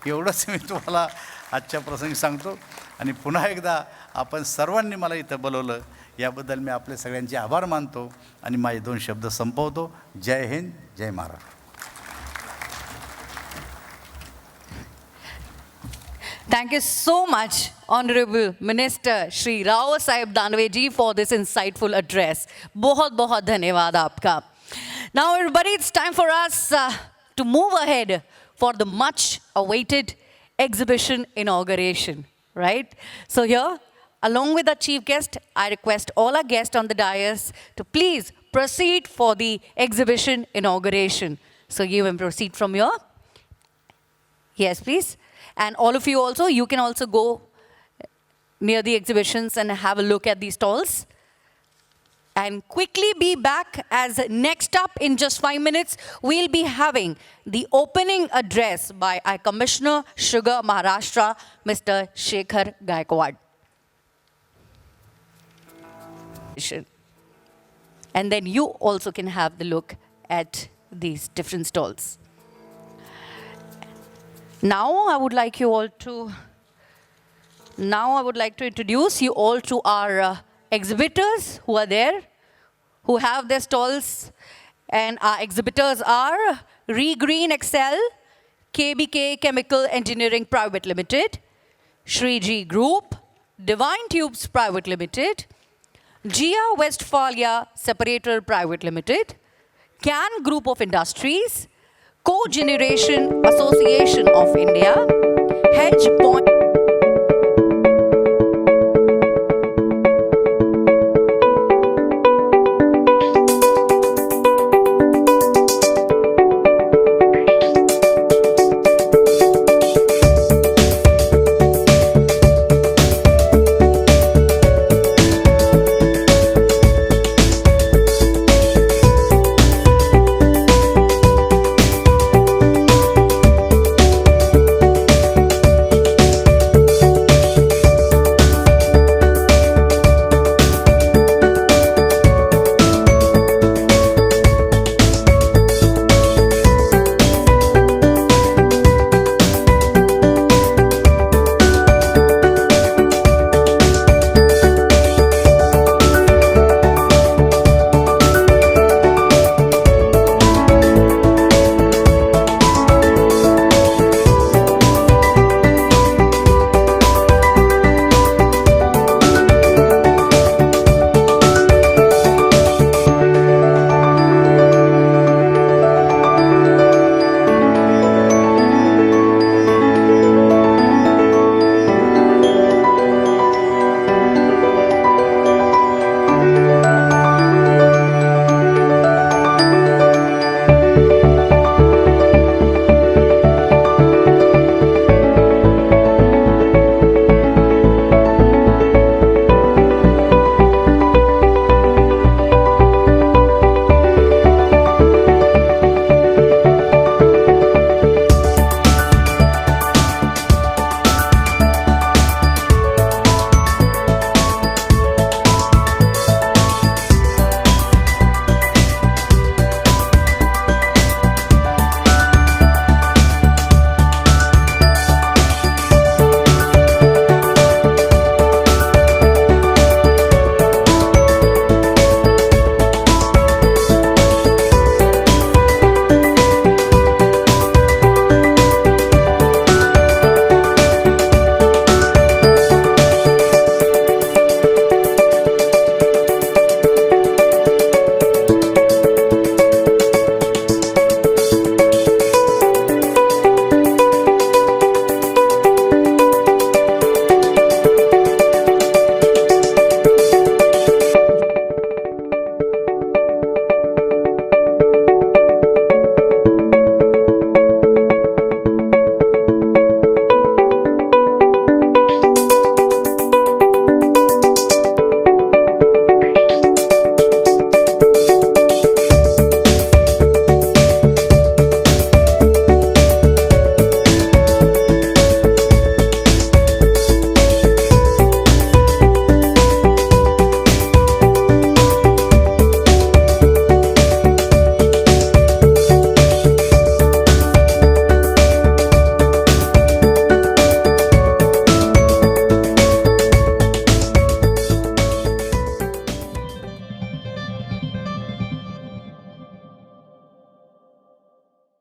एवढंच मी तुम्हाला आजच्या प्रसंगी सांगतो. आणि पुन्हा एकदा आपण सर्वांनी मला इथं बोलवलं याबद्दल मी आपले सगळ्यांचे आभार मानतो आणि माझे 2 शब्द संपवतो. जय हिंद, जय Maharashtra. Thank you so much, Honorable Minister Shri Raosaheb Danve ji, for this insightful address. बहुत धन्यवाद आपका. Now everybody, it's time for us to move ahead for the much awaited exhibition inauguration, right? So here, along with our chief guest, I request all our guests on the dais to please proceed for the exhibition inauguration. So you can proceed from here. Yes, please. And all of you also, you can also go near the exhibitions and have a look at these stalls. And quickly be back, as next up in just 5 minutes, we'll be having the opening address by our Commissioner, Sugar, Maharashtra, Mr. Shekhar Gaikwad. And then you also can have the look at these different stalls. Now I would like to introduce you all to our exhibitors who are there, who have their stalls. And our exhibitors are Green Excel, KBK Chemical Engineering Private Limited, Shri Group, Divine Tubes Private Limited, Gia Westphalia Separator Private Limited, Can Group of Industries, Co-Generation Association of India, Hedge Point.